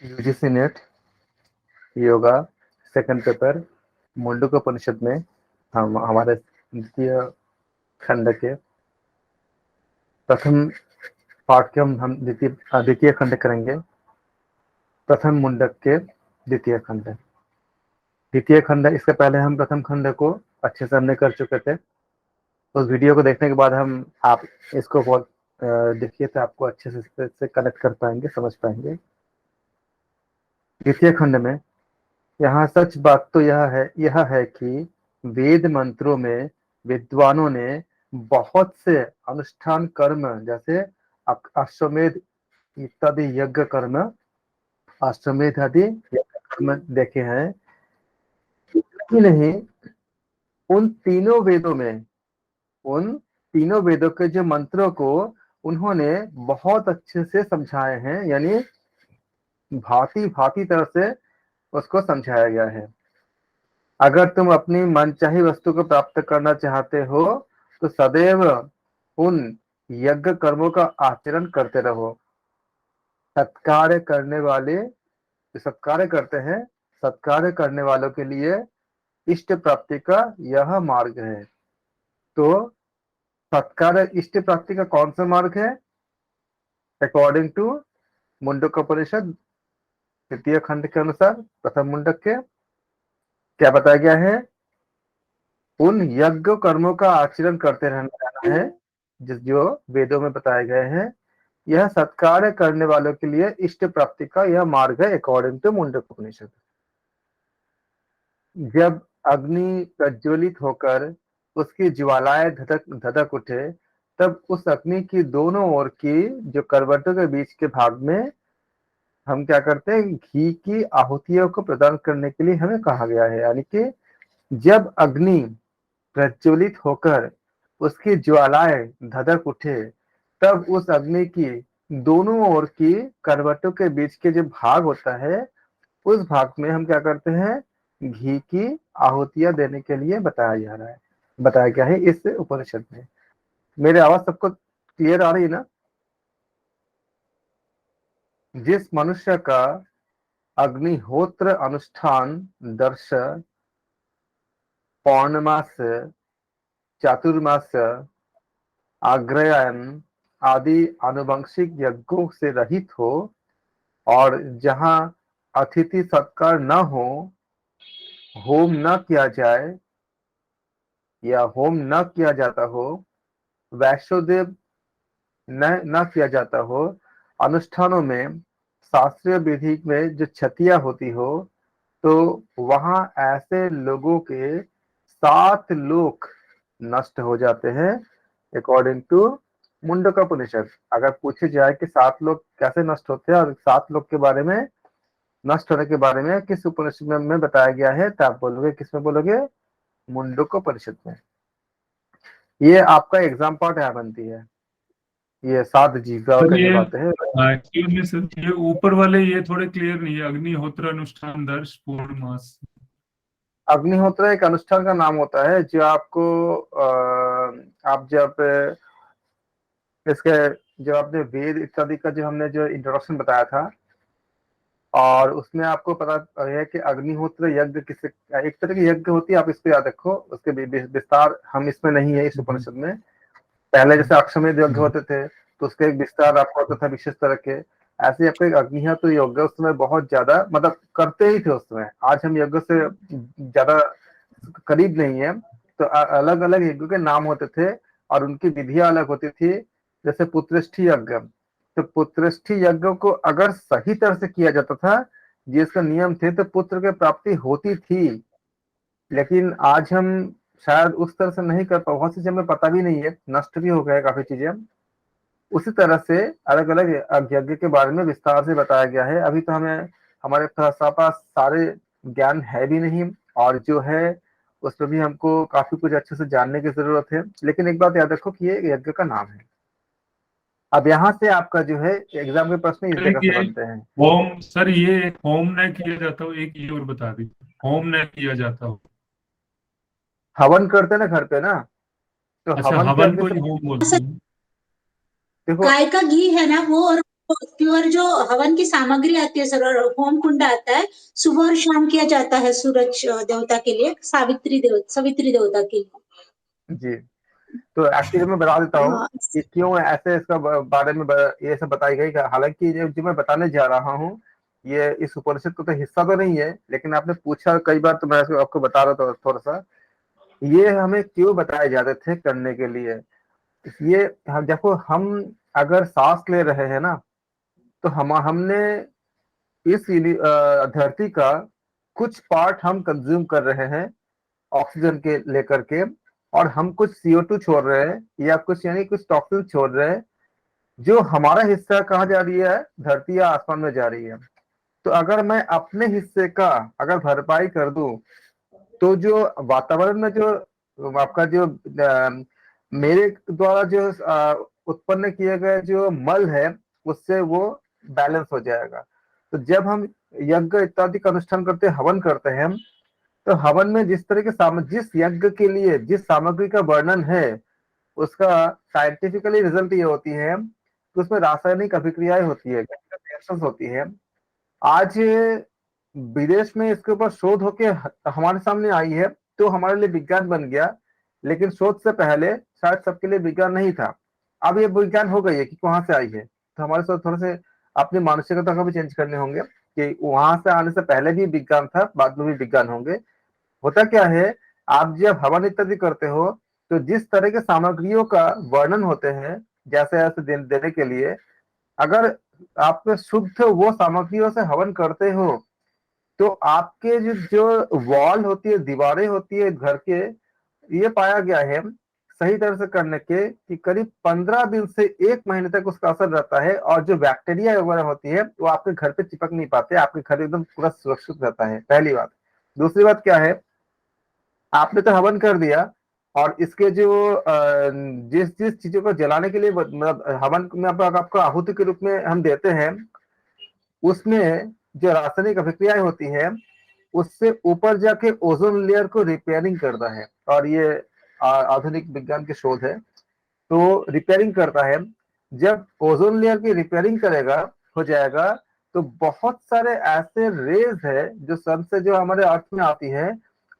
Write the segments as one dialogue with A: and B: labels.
A: UGC NET yoga second paper Mundakopanishad में हम हमारे द्वितीय खंड के प्रथम पाठ के हम द्वितीय खंड करेंगे। प्रथम मुंडक के द्वितीय खंड। द्वितीय खंड, इसके पहले हम प्रथम खंड को अच्छे से हमने कर चुके थे। उस वीडियो को देखने के बाद आप इसको बहुत देखिए तो आपको अच्छे से कनेक्ट कर पाएंगे, समझ पाएंगे। द्वितीय खंड में यहाँ सच बात तो यह है कि वेद मंत्रों में विद्वानों ने बहुत से अनुष्ठान कर्म जैसे अश्वमेध इत्यादि यज्ञ कर्म, अश्वमेध आदि यज्ञ कर्म देखे हैं कि नहीं। उन तीनों वेदों के जो मंत्रों को उन्होंने बहुत अच्छे से समझाए हैं, यानी भांति भांति तरह से उसको समझाया गया है। अगर तुम अपनी मनचाही वस्तु को प्राप्त करना चाहते हो तो सदैव उन यज्ञ कर्मों का आचरण करते रहो। सत्कार्य करने वाले जो सत्कार्य करते हैं, सत्कार्य करने वालों के लिए इष्ट प्राप्ति का यह मार्ग है। तो सत्कार्य इष्ट प्राप्ति का कौन सा मार्ग है? अकॉर्डिंग टू मुंडकोपनिषद द्वितीय खंड के अनुसार प्रथम मुंडक के क्या बताया गया है? उन यज्ञ कर्मों का आचरण करते रहना है जो वेदों में बताए गए हैं। यह सत्कार्य करने वालों के लिए इष्ट प्राप्ति का यह मार्ग है अकॉर्डिंग टू मुंडकोपनिषद। जब अग्नि प्रज्वलित होकर उसकी ज्वालाएं धधक धधक उठे, तब उस अग्नि की दोनों ओर की जो करवटों के बीच के भाग में हम क्या करते हैं? घी की आहुतियों को प्रदान करने के लिए हमें कहा गया है। यानी कि जब अग्नि प्रज्वलित होकर उसकी ज्वालाएं धधक उठे, तब उस अग्नि की दोनों ओर की करवटों के बीच के जो भाग होता है, उस भाग में हम क्या करते हैं? घी की आहुतियां देने के लिए बताया गया है इस उपनिषद में। मेरी आवाज सबको क्लियर आ रही है ना? जिस मनुष्य का अग्निहोत्र अनुष्ठान दर्श, पौर्णमास, चातुर्मास, आग्रयन आदि आनुवंशिक यज्ञों से रहित हो और जहां अतिथि सत्कार न हो, होम न किया जाए या होम न किया जाता हो, वैश्वदेव न किया जाता हो, अनुष्ठानों में शास्त्रीय विधि में जो क्षतियां होती हो, तो वहां ऐसे लोगों के 7 लोक नष्ट हो जाते हैं अकॉर्डिंग टू मुंडकोपनिषद। अगर पूछे जाए कि 7 लोक कैसे नष्ट होते हैं और 7 लोक के बारे में, नष्ट होने के बारे में किस उपनिषद में बताया गया है, तो आप बोलोगे किसमें बोलोगे? मुंडकोपनिषद में। ये आपका एग्जाम पार्ट यहाँ बनती है, ये 7 जीविकाओं
B: सर
A: का जो
B: ये
A: बातें हैं।
B: एक्चुअली में सर ये ऊपर वाले ये थोड़े क्लियर नहीं है। अग्निहोत्र अनुष्ठान दर्श पूर्णमास।
A: अग्निहोत्र एक अनुष्ठान का नाम होता है जो आपको आप जब इसके जब आपने वेद इत्यादि का जो हमने जो इंट्रोडक्शन बताया था, और उसमें आपको पता है कि अग्निहोत्र यज्ञ किस एक तरह की यज्ञ होती है, आप इसको याद रखो। उसके विस्तार हम इसमें नहीं है इस उपनिषद में। पहले जैसे अश्वमेध यज्ञ होते थे तो उसके एक विस्तार आपको होता था विशेष तरह के। ऐसे आपको एक अग्निहोत्र यज्ञ उस समय बहुत ज्यादा मतलब करते ही थे उस समय। आज हम यज्ञ से ज्यादा करीब नहीं है, तो अलग अलग यज्ञ के नाम होते थे और उनकी विधियां अलग होती थी। जैसे पुत्रष्ठी यज्ञ, तो पुत्रष्ठी यज्ञ को अगर सही तरह से किया जाता था, जिसका नियम थे, तो पुत्र की प्राप्ति होती थी। लेकिन आज हम शायद उस तरह से नहीं कर पा, बहुत सी चीजें हमें पता भी नहीं है, नष्ट भी हो गए काफी चीजें। उसी तरह से अलग अलग यज्ञ के बारे में विस्तार से बताया गया है। अभी तो हमें हमारे पास सारे ज्ञान है भी नहीं, और जो है उस पर भी हमको काफी कुछ अच्छे से जानने की जरूरत है। लेकिन एक बात याद रखो कि ये यज्ञ का नाम है। अब यहाँ से आपका जो है एग्जाम के प्रश्न इस जगह से
B: ये
A: बनते हैं।
B: होम सर, ये होम न किया जाता हो, एक ये और बता दीजिए। होम न किया जाता हो।
A: हवन करते ना घर पे ना, तो
B: अच्छा,
A: हवन के
B: हवन
A: अग्नि
B: को
A: से
B: ही होम बोलते हैं।
A: देखो।
C: गाय का घी है ना वो, और प्योर जो हवन की सामग्री आती है सर, और होम कुंड आता है, सुबह और शाम किया जाता है सूरज देवता के लिए, सवित्री देवता के लिए।
A: जी, तो एक्चुअली मैं बता देता हूँ
C: हाँ।
A: कि क्यों ऐसे इसका बारे में ये सब बताई गई। हालांकि जो मैं बताने जा रहा हूँ ये इस उपनिषद का तो हिस्सा तो नहीं है, लेकिन आपने पूछा कई बार तो मैं आपको बता रहा था थोड़ा सा। ये हमें क्यों बताए जाते थे करने के लिए। ये हम देखो, हम अगर सांस ले रहे हैं ना, तो हमने इस धरती का कुछ पार्ट हम कंज्यूम कर रहे हैं ऑक्सीजन के लेकर के, और हम कुछ CO2 छोड़ रहे हैं या कुछ यानी कुछ टॉक्सिन छोड़ रहे हैं, जो हमारा हिस्सा कहाँ जा रही है, धरती या आसमान में जा रही है। तो अगर मैं अपने हिस्से का अगर भरपाई कर दूं, तो जो वातावरण में जो आपका जो मेरे द्वारा जो उत्पन्न किए गए जो मल है, उससे वो बैलेंस हो जाएगा। तो जब हम यज्ञ इत्यादि का अनुष्ठान करते हैं, हवन करते हैं, तो हवन में जिस तरह के जिस यज्ञ के लिए जिस सामग्री का वर्णन है, उसका साइंटिफिकली रिजल्ट ये होती है कि उसमें रासायनिक अभिक्रियाएं होती है, रिएक्शंस होती है। आज विदेश में इसके ऊपर शोध होके हमारे सामने आई है, तो हमारे लिए विज्ञान बन गया। लेकिन शोध से पहले शायद सबके लिए विज्ञान नहीं था। अब ये विज्ञान हो गई है कि कहाँ से आई है, तो हमारे साथ थोड़े से अपनी मानसिकता को भी चेंज करने होंगे कि वहां से आने से पहले भी विज्ञान था, बाद में भी विज्ञान होंगे। होता क्या है, आप जब हवन इत्यादि करते हो, तो जिस तरह के सामग्रियों का वर्णन होते हैं जैसे ऐसे देने के लिए, अगर आप शुद्ध वो सामग्रियों से हवन करते हो, तो आपके जो वॉल होती है, दीवारें होती है घर के, ये पाया गया है सही तरह से करने के कि करीब 15 दिन से 1 महीने तक उसका असर रहता है, और जो बैक्टीरिया वगैरह होती है वो आपके घर पे चिपक नहीं पाते, आपके घर एकदम पूरा सुरक्षित रहता है, पहली बात। दूसरी बात क्या है, आपने तो हवन कर दिया, और इसके जो जिस जिस चीजों को जलाने के लिए मतलब हवन में आपको आहुति के रूप में हम देते हैं, उसमें जो रासायनिक अभिक्रियाएं होती है, उससे ऊपर जाके ओजोन लेयर को रिपेयरिंग करता है। और ये आधुनिक विज्ञान के शोध है। तो रिपेयरिंग करता है, जब ओजोन लेयर की रिपेयरिंग करेगा, हो जाएगा, तो बहुत सारे ऐसे रेज है जो सन से जो हमारे अर्थ में आती है,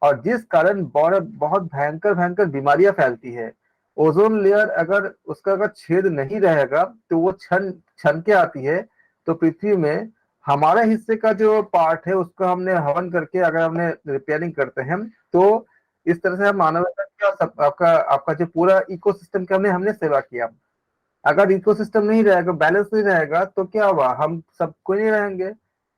A: और जिस कारण बहुत भयंकर भयंकर बीमारियां फैलती है। ओजोन लेयर अगर उसका अगर छेद नहीं रहेगा, तो वो छन छन के आती है। तो पृथ्वी में हमारे हिस्से का जो पार्ट है, उसको हमने हवन करके अगर हमने रिपेयरिंग करते हैं, तो इस तरह से हम मानवता का आपका आपका जो पूरा इकोसिस्टम का हमने हमने सेवा किया। अगर इकोसिस्टम नहीं रहेगा, बैलेंस नहीं रहेगा, तो क्या हुआ, हम सब कोई नहीं रहेंगे।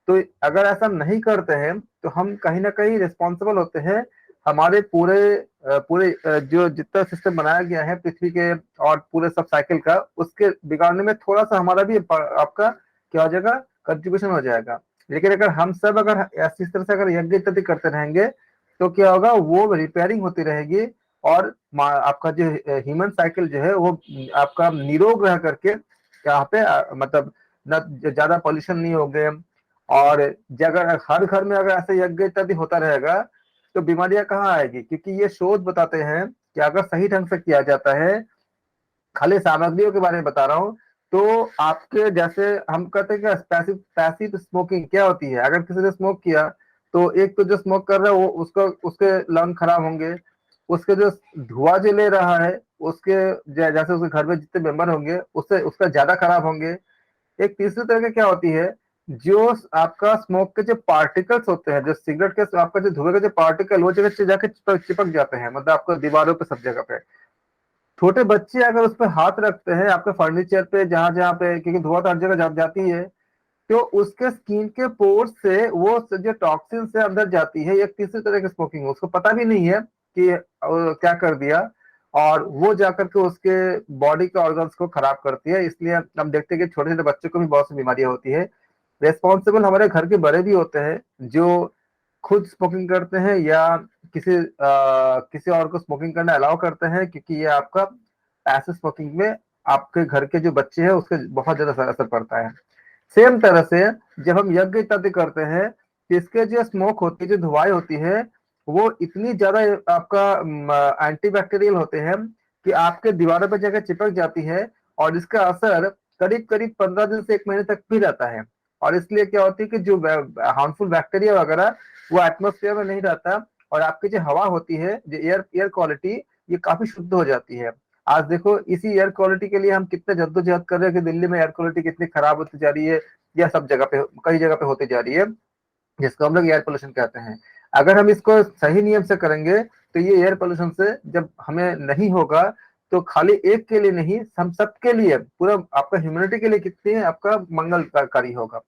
A: तो अगर ऐसा नहीं करते हैं, तो हम कहीं ना कहीं रिस्पॉन्सिबल होते हैं हमारे पूरे जो जितना सिस्टम बनाया गया है पृथ्वी के और पूरे सब साइकिल का, उसके बिगाड़ने में थोड़ा सा हमारा भी आपका क्या हो जाएगा, कंट्रीब्यूशन हो जाएगा। लेकिन अगर हम सब अगर ऐसी तरह से अगर यज्ञ इत्यादि करते रहेंगे, तो क्या होगा, वो रिपेयरिंग होती रहेगी, और आपका जो ह्यूमन साइकिल जो है वो आपका निरोग रह करके यहाँ पे मतलब न ज्यादा पॉल्यूशन नहीं होगे। और अगर हर घर में अगर ऐसे यज्ञ इत्यादि होता रहेगा, तो बीमारियां कहाँ आएगी, क्योंकि ये शोध बताते हैं कि अगर सही ढंग से किया जाता है, खाली सामग्रियों के बारे में बता रहा हूँ, तो आपके जैसे हम कहते हैं कि पैसिव पैसिव स्मोकिंग क्या होती है। अगर किसी ने स्मोक किया, तो एक तो जो स्मोक कर रहा है वो उसको उसके लंग खराब होंगे, उसके जो धुआं जो ले रहा है उसके जैसे उसके घर में जितने मेंबर होंगे उससे उसका ज्यादा खराब होंगे। एक तीसरी तरह की क्या होती है, जो आपका स्मोक के जो पार्टिकल्स होते हैं, जो सिगरेट के आपका जो धुएं का जो पार्टिकल, वो जगह से जाके चिपक जाते हैं, मतलब आपको दीवारों पे सब जगह पे। छोटे बच्चे अगर उस पर हाथ रखते हैं आपके फर्नीचर पे, जहां जहां पे, क्योंकि धुआं तो हर जगह जाती है, तो उसके स्किन के पोर्स से वो जो टॉक्सिन से अंदर जाती है। एक तीसरी तरह की स्मोकिंग, उसको पता भी नहीं है कि क्या कर दिया, और वो जाकर के उसके बॉडी के ऑर्गन्स को खराब करती है। इसलिए हम देखते हैं कि छोटे छोटे बच्चों को भी बहुत सी बीमारियां होती है। रेस्पॉन्सिबल हमारे घर के बड़े भी होते हैं, जो खुद स्मोकिंग करते हैं या किसी और को स्मोकिंग करना अलाउ करते हैं, क्योंकि ये आपका ऐसे स्मोकिंग में आपके घर के जो बच्चे हैं उसके बहुत ज्यादा असर पड़ता है। सेम तरह से जब हम यज्ञ इत्यादि करते हैं, तो इसके जो स्मोक होती है, जो धुआई होती है, वो इतनी ज्यादा आपका एंटीबैक्टीरियल होते हैं कि आपके दीवारों पर जगह चिपक जाती है, और इसका असर करीब करीब 15 दिन से 1 महीने तक भी रहता है। और इसलिए क्या होती है कि जो हार्मफुल बैक्टीरिया वगैरह वो एटमोस्फेयर में नहीं रहता, और आपकी जो हवा होती है, जो एयर एयर क्वालिटी, ये काफी शुद्ध हो जाती है। आज देखो इसी एयर क्वालिटी के लिए हम कितने जद्दोजहद कर रहे हैं कि दिल्ली में एयर क्वालिटी कितनी खराब होती जा रही है, या सब जगह पे, कई जगह पे होती जा रही है, जिसको हम लोग एयर पोल्यूशन कहते हैं। अगर हम इसको सही नियम से करेंगे तो ये एयर पोल्यूशन से जब हमें नहीं होगा, तो खाली एक के लिए नहीं, हम सबके लिए, पूरा आपका ह्यूमैनिटी के लिए कितनी आपका मंगलकारी होगा।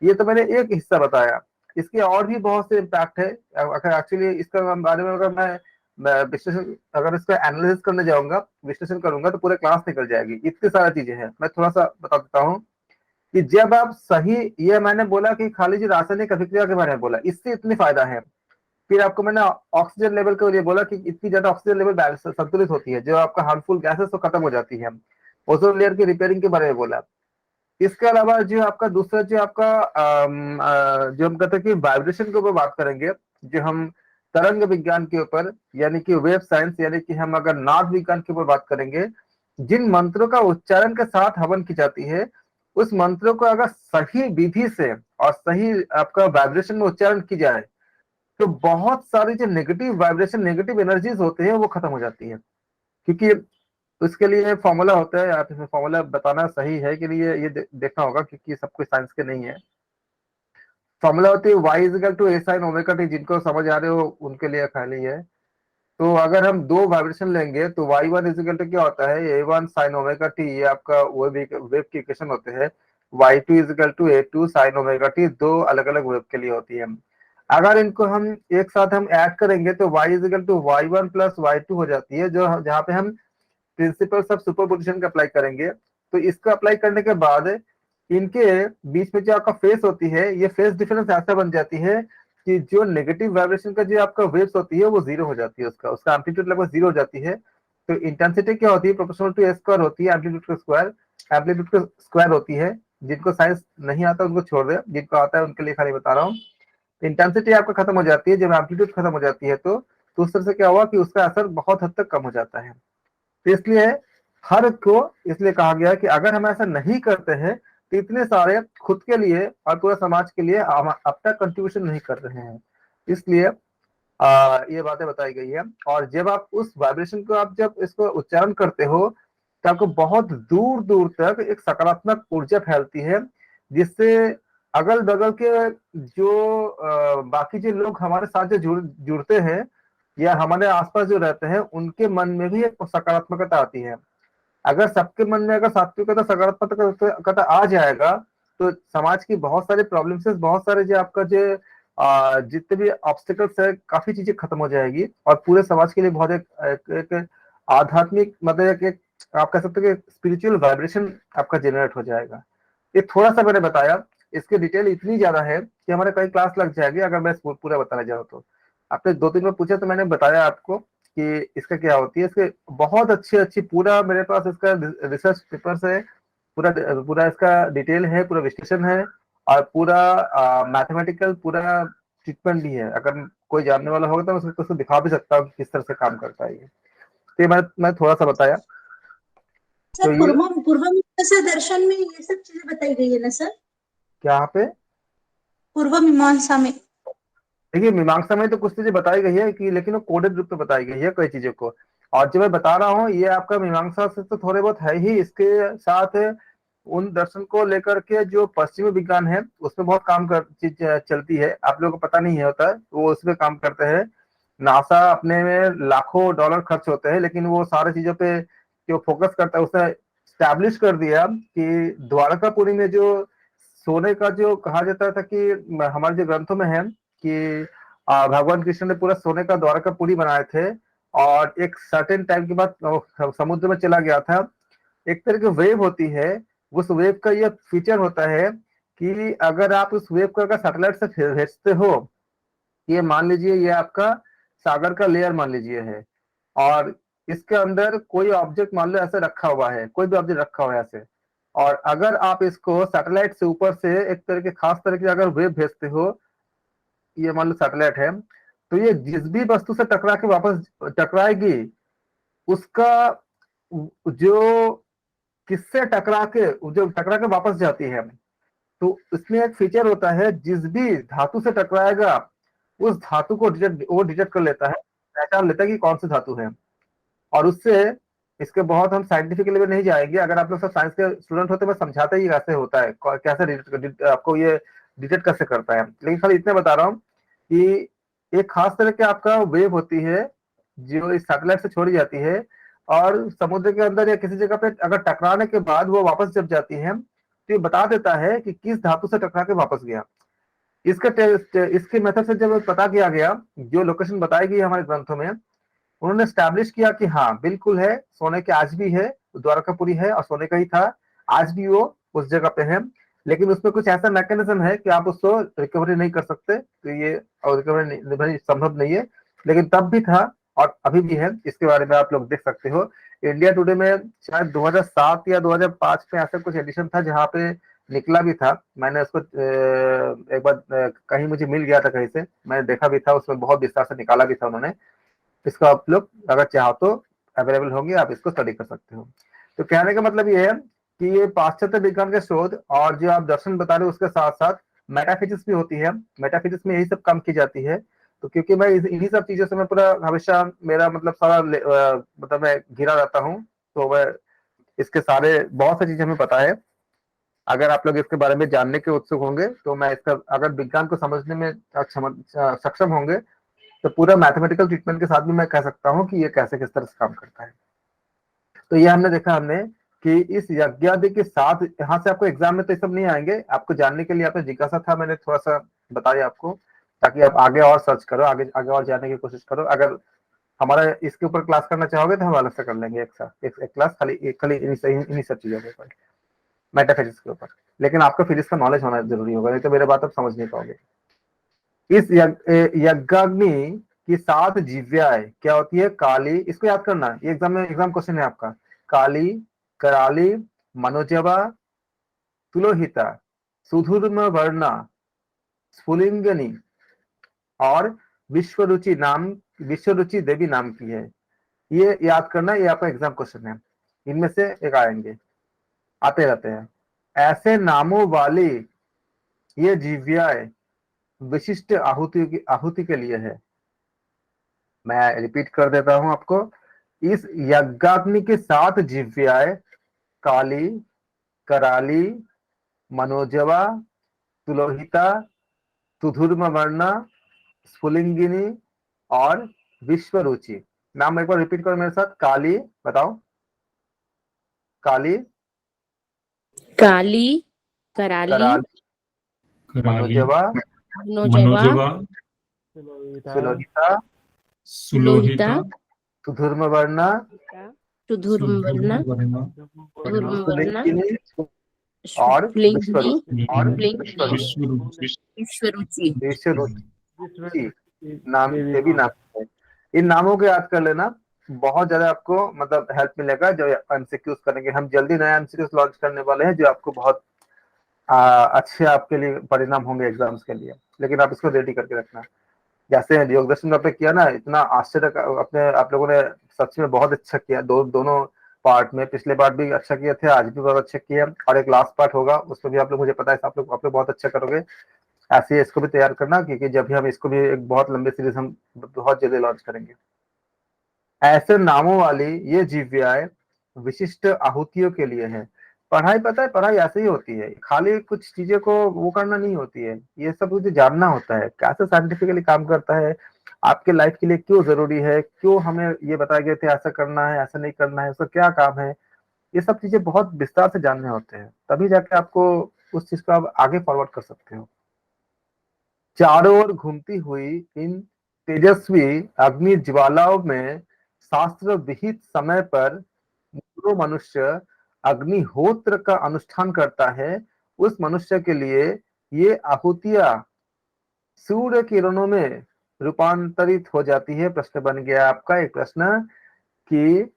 A: ये तो मैंने एक हिस्सा बताया, इसके और भी बहुत से इम्पैक्ट है। अगर एक्चुअली इसका बारे में अगर मैं विश्लेषण, अगर इसका एनालिसिस करने जाऊंगा, विश्लेषण करूंगा, तो पूरे क्लास निकल जाएगी, इतनी सारी चीजें हैं। मैं थोड़ा सा बता देता हूँ कि जब आप सही, ये मैंने बोला कि खाली जी रासायनिक अभिक्रिया के बारे में बोला, इससे इतनी फायदा है। फिर आपको मैंने ऑक्सीजन लेवल के लिए बोला कि इतनी ज्यादा ऑक्सीजन लेवल संतुलित होती है, जो आपका हार्मफुल गैसेस तो खत्म हो जाती है। ओजोन लेयर की रिपेयरिंग के बारे में बोला। इसके अलावा जो आपका दूसरा, जो आपका जो हम कहते हैं कि वाइब्रेशन के ऊपर बात करेंगे, जो हम तरंग विज्ञान के ऊपर, यानी कि वेव साइंस, यानी कि हम अगर नाद विज्ञान के ऊपर बात करेंगे, जिन मंत्रों का उच्चारण के साथ हवन की जाती है, उस मंत्रों को अगर सही विधि से और सही आपका वाइब्रेशन में उच्चारण की जाए, तो बहुत सारी जो नेगेटिव वाइब्रेशन, नेगेटिव एनर्जीज होते हैं, वो खत्म हो जाती है। क्योंकि उसके लिए फॉर्मूला होता है, आप इसमें फॉर्मूला बताना सही है कि नहीं, ये देखना होगा, क्योंकि सब कुछ साइंस के नहीं है। फॉर्मूला होती है y is equal to A sine omega T, जिनको समझ आ रहे हो उनके लिए खाली है। तो अगर हम दो वाइब्रेशन लेंगे तो y1 इजिकल टू क्या होता है, a1 साइन ओमेगा टी, ये आपका वेव की इक्वेशन होते हैं। y2 is equal to a2 sine omega T, दो अलग अलग वेव के लिए होती है। अगर इनको हम एक साथ हम ऐड करेंगे तो y is equal to y1 plus y2 हो जाती है, जो जहाँ पे हम प्रिंसिपल्स ऑफ सुपरपोजिशन का अप्लाई करेंगे। तो इसका अप्लाई करने के बाद इनके बीच में जो आपका फेस होती है, ये फेस डिफरेंस ऐसा बन जाती है कि जो नेगेटिव वाइब्रेशन का जो आपका वेव्स होती है, वो जीरो हो जाती है, उसका एम्पलीट्यूड लगभग जीरो हो जाती है। तो इंटेंसिटी क्या होती है, प्रोपोर्शनल टू ए स्क्वायर होती है, एम्पलीट्यूड का स्क्वायर, एम्पलीट्यूड का स्क्वायर होती है। जिनको साइंस नहीं आता उनको छोड़ दे, जिनको आता है उनके लिए खाली बता रहा हूँ। इंटेंसिटी आपका खत्म हो जाती है, जब एम्पलीट्यूड खत्म हो जाती है, तो उस तरह से क्या हुआ कि उसका असर बहुत हद तक कम हो जाता है। तो इसलिए हर को इसलिए कहा गया कि अगर हम ऐसा नहीं करते हैं, तो इतने सारे खुद के लिए और पूरे समाज के लिए अब तक कंट्रीब्यूशन नहीं कर रहे हैं। इसलिए ये बातें बताई गई है। और जब आप उस वाइब्रेशन को, आप जब इसको उच्चारण करते हो, तो आपको बहुत दूर दूर तक एक सकारात्मक ऊर्जा फैलती है, जिससे अगल बगल के जो बाकी जो लोग हमारे साथ जो जुड़ते हैं, या हमारे आसपास जो रहते हैं, उनके मन में भी एक सकारात्मकता आती है। अगर सबके मन में अगर सात्विकता, सकारात्मकता आ जाएगा, तो समाज की बहुत सारी प्रॉब्लम्स, बहुत सारे जो आपका जो जितने भी ऑब्स्टिकल्स है, काफी चीजें खत्म हो जाएगी, और पूरे समाज के लिए बहुत एक आध्यात्मिक, मतलब एक आप कह सकते हो कि स्पिरिचुअल वाइब्रेशन आपका जनरेट हो जाएगा। ये थोड़ा सा मैंने बताया, इसकी डिटेल इतनी ज्यादा है कि हमारे कई क्लास लग जाएगी अगर मैं पूरा बताने जाऊँ तो। आपने 2-3 बार पूछा तो मैंने बताया आपको कि इसका क्या होती है। इसके बहुत अच्छी पूरा मेरे पास इसका रिसर्च पेपर्स है, पूरा पूरा इसका डिटेल है, पूरा विश्लेषण है, और पूरा मैथमेटिकल पूरा ट्रीटमेंट भी है। अगर कोई जानने वाला होगा तो मैं उसको दिखा भी सकता हूँ किस तरह से काम करता है ये। तो मैं थोड़ा सा बताया। तो
C: सर
A: ये
C: पूर्व मीमांसा दर्शन में ये सब चीजें बताई गई है ना सर?
A: क्या पे
C: पूर्व मीमांसा में
A: देखिए, मीमांसा में तो कुछ चीजें बताई गई है कि, लेकिन वो कोडेड रूप में बताई गई है कई चीजों को। और जो मैं बता रहा हूँ, ये आपका मीमांसा से तो थोड़े बहुत है ही, इसके साथ उन दर्शन को लेकर के जो पश्चिमी विज्ञान है, उसमें बहुत काम कर चीज चलती है। आप लोगों को पता नहीं है होता है, वो उसमें काम करते हैं। नासा अपने में लाखों डॉलर खर्च होते हैं, लेकिन वो सारी चीजों पे जो फोकस करता है, उसने स्टैब्लिश कर दिया कि द्वारकापुरी में जो सोने का जो कहा जाता था कि हमारे जो ग्रंथों में है कि भगवान कृष्ण ने पूरा सोने का द्वारकापुरी बनाए थे, और एक सर्टेन टाइम के बाद समुद्र में चला गया था। एक तरह की वेव होती है, उस वेव का यह फीचर होता है कि अगर आप उस वेव को अगर सैटेलाइट से भेजते हो, ये मान लीजिए ये आपका सागर का लेयर मान लीजिए है, और इसके अंदर कोई ऑब्जेक्ट मान लो ऐसे रखा हुआ है, कोई भी ऑब्जेक्ट रखा हुआ है ऐसे, और अगर आप इसको सैटेलाइट से ऊपर से एक तरह के खास तरह की अगर वेव भेजते हो, ये मान लो सैटेलाइट है, तो ये जिस भी वस्तु से टकरा के वापस टकराएगी, उसका जो किससे टकरा के, जो टकरा के वापस जाती है, तो इसमें एक फीचर होता है, जिस भी धातु से टकराएगा उस धातु को वो डिटेक्ट कर लेता है, पहचान लेता है कि कौन सी धातु है। और उससे, इसके बहुत हम साइंटिफिक लेवल नहीं जाएंगे, अगर आप लोग सब साइंस के स्टूडेंट होते मैं समझाता ही कैसे होता है, कैसे आपको ये डिटेक्ट कैसे करता है, लेकिन खाली इतना बता रहा हूँ कि एक खास तरह की आपका वेव होती है जो इस सैटेलाइट से छोड़ी जाती है, और समुद्र के अंदर या किसी जगह पे अगर टकराने के बाद वो वापस जब जाती है तो ये बता देता है कि किस धातु से टकरा के वापस गया। इसके मेथड से जब पता किया गया, जो लोकेशन बताई गई हमारे ग्रंथों में, उन्होंने स्टैब्लिश किया कि हाँ बिल्कुल है, सोने के आज भी है, द्वारकापुरी है और सोने का ही था, आज भी वो उस जगह पे है, लेकिन उसमें कुछ ऐसा मैकेनिज्म है कि आप उसको रिकवरी नहीं कर सकते, तो ये और रिकवरी संभव नहीं है, लेकिन तब भी था और अभी भी है। इसके बारे में आप लोग देख सकते हो, इंडिया टुडे में शायद 2007 या 2005 में ऐसा कुछ एडिशन था जहाँ पे निकला भी था, मैंने उसको एक बार कहीं मुझे मिल गया था, कहीं से मैंने देखा भी था, उसमें बहुत विस्तार से निकाला भी था उन्होंने। इसको आप लोग अगर चाहो तो अवेलेबल होंगे, आप इसको स्टडी कर सकते हो। तो कहने का मतलब ये है कि ये पाश्चात्य विज्ञान के शोध और जो आप दर्शन बता रहे हो उसके साथ साथ मेटाफिजिक्स भी होती है, मेटाफिजिक्स में यही सब काम की जाती है। तो क्योंकि मैं इन्हीं सब चीजों से मैं पूरा हमेशा मेरा मतलब सारा मतलब मैं घिरा रहता हूँ, तो मैं इसके सारे बहुत सी चीजें हमें पता है। अगर आप लोग इसके बारे में जानने के उत्सुक होंगे तो मैं इसका, अगर विज्ञान को समझने में सक्षम होंगे, तो पूरा मैथमेटिकल ट्रीटमेंट के साथ भी मैं कह सकता हूँ कि ये कैसे किस तरह से काम करता है। तो ये हमने देखा हमने कि इस यज्ञादि के साथ, यहाँ से आपको एग्जाम में तो ये सब नहीं आएंगे, आपको जानने के लिए आपने जिज्ञासा था, मैंने थोड़ा सा बताया आपको, ताकि आप आगे और सर्च करो, आगे आगे और जानने की कोशिश करो। अगर हमारा इसके ऊपर क्लास करना चाहोगे तो हम अलग से कर लेंगे एक साथ एक क्लास, खाली इन्हीं सब चीजों के ऊपर, मेटाफिजिक्स के ऊपर। लेकिन आपको फिजिक्स का नॉलेज होना जरूरी होगा, नहीं तो मेरे बात आप समझ नहीं पाओगे। इस यज्ञाग्नि की 7 जिव्याएं क्या होती है? काली, इसको याद करना, ये एग्जाम क्वेश्चन है आपका। काली, कराली, मनोजवा, तुलोहिता, सुधूर्म वर्णा, स्फुलिंगनी और विश्वरुचि देवी नाम की है। ये याद करना, ये आपका एग्जाम क्वेश्चन है, इनमें से एक आएंगे, आते रहते हैं। ऐसे नामों वाली ये जिव्याएं विशिष्ट आहुति के लिए है। मैं रिपीट कर देता हूं आपको, इस यज्ञाग्नि के 7 जिव्याएं काली, कराली, मनोजवा, तुलोहिता, सुधूर्म वर्णा, स्फुलिंगिनी और विश्वरुचि। नाम एक बार रिपीट करो मेरे साथ। काली, बताओ। काली,
D: काली, कराली,
A: कराली, मनोजवा,
D: मनोजवा,
A: सुलोहिता,
D: सुलोहिता,
A: सुधूर्म वर्णा,
D: सुधूर्म वर्णा,
A: स्फुलिंगिनी और
D: विश्वरुचि।
A: विश्वरुचि नाम, देवी नाम है। इन नामों को याद कर लेना, बहुत ज्यादा आपको मतलब हेल्प मिलेगा जो एमसीक्यूज करेंगे। हम जल्दी नया एमसीक्यूज लॉन्च करने वाले हैं जो आपको बहुत अच्छे आपके लिए परिणाम होंगे एग्जाम्स के लिए, लेकिन आप इसको रेडी करके रखना। जैसे योग दर्शन में आपने किया ना, इतना आश्चर्य अपने आप लोगों ने सच में बहुत अच्छा किया, दोनों पार्ट में। पिछले पार्ट भी अच्छा किए थे, आज भी बहुत अच्छा किया, और एक लास्ट पार्ट होगा उसमें भी आप लोग, मुझे पता है आप लोग बहुत अच्छा करोगे। ऐसे ही इसको भी तैयार करना, क्योंकि जब भी हम इसको भी एक बहुत लंबी सीरीज हम बहुत जल्दी लॉन्च करेंगे। ऐसे नामों वाली ये जिव्याएं विशिष्ट आहुतियों के लिए है। पढ़ाई, पता है पढ़ाई ऐसे ही होती है, खाली कुछ चीजें को वो करना नहीं होती है, ये सब मुझे जानना होता है कैसे साइंटिफिकली काम करता है, आपके लाइफ के लिए क्यों जरूरी है, क्यों हमें ये बताया गया था ऐसा करना है ऐसा नहीं करना है, उसका क्या काम है। ये सब चीजें बहुत विस्तार से जानने होते हैं, तभी जाके आपको उस चीज को आप आगे फॉरवर्ड कर सकते हो। चारों ओर घूमती हुई इन तेजस्वी अग्नि ज्वालाओं में शास्त्र विहित समय पर जो मनुष्य अग्निहोत्र का अनुष्ठान करता है, उस मनुष्य के लिए ये आहुतियां सूर्य किरणों में रूपांतरित हो जाती है। प्रश्न बन गया आपका एक प्रश्न कि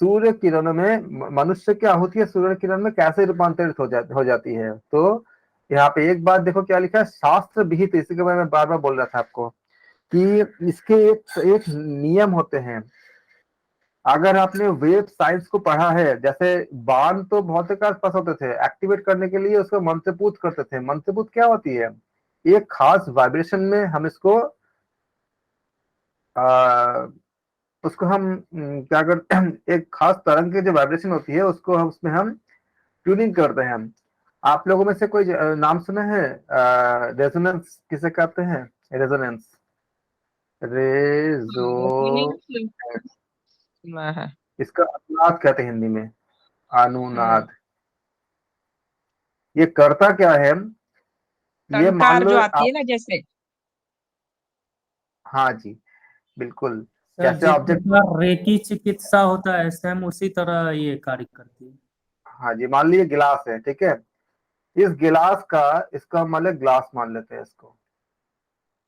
A: सूर्य किरणों में मनुष्य की आहुतियां सूर्य किरण में कैसे रूपांतरित हो जाती है। तो यहाँ पे एक बात देखो क्या लिखा है, शास्त्र विहित, इसी के बारे में बार बार बोल रहा था आपको कि इसके एक नियम होते हैं, अगर आपने वेव साइंस को पढ़ा है, जैसे बाण तो भौतिक आसपास होते थे, एक्टिवेट करने के लिए उसको मंत्रपूत करते थे। मंत्रपूत क्या होती है? एक खास वाइब्रेशन में हम इसको आ, उसको हम क्या करते हैं, एक खास तरंग की जो वाइब्रेशन होती है उसको हम उसमें हम ट्यूनिंग करते हैं। आप लोगों में से कोई नाम सुना है रेजोनेंस किसे कहते हैं? रेजोनेंस, रेजो,
E: सुना है।
A: इसका अनुनाद कहते हैं हिंदी में, अनुनाद।
E: हम्म,
A: ये करता क्या है? ये मान
E: टंकार
A: लो
E: जो आती
A: आप,
E: है ना जैसे।
A: हाँ जी बिल्कुल,
F: सर
A: कैसे
F: जिस
A: ऑब्जेक्ट,
F: प्रकार रेकी चिकित्सा होता है सेम उसी तरह ये कार्य करती है।
A: हाँ जी, मान लीजिए गिलास है, ठीक है, इस गिलास का, इसको हम मान लिया ग्लास मान लेते हैं, इसको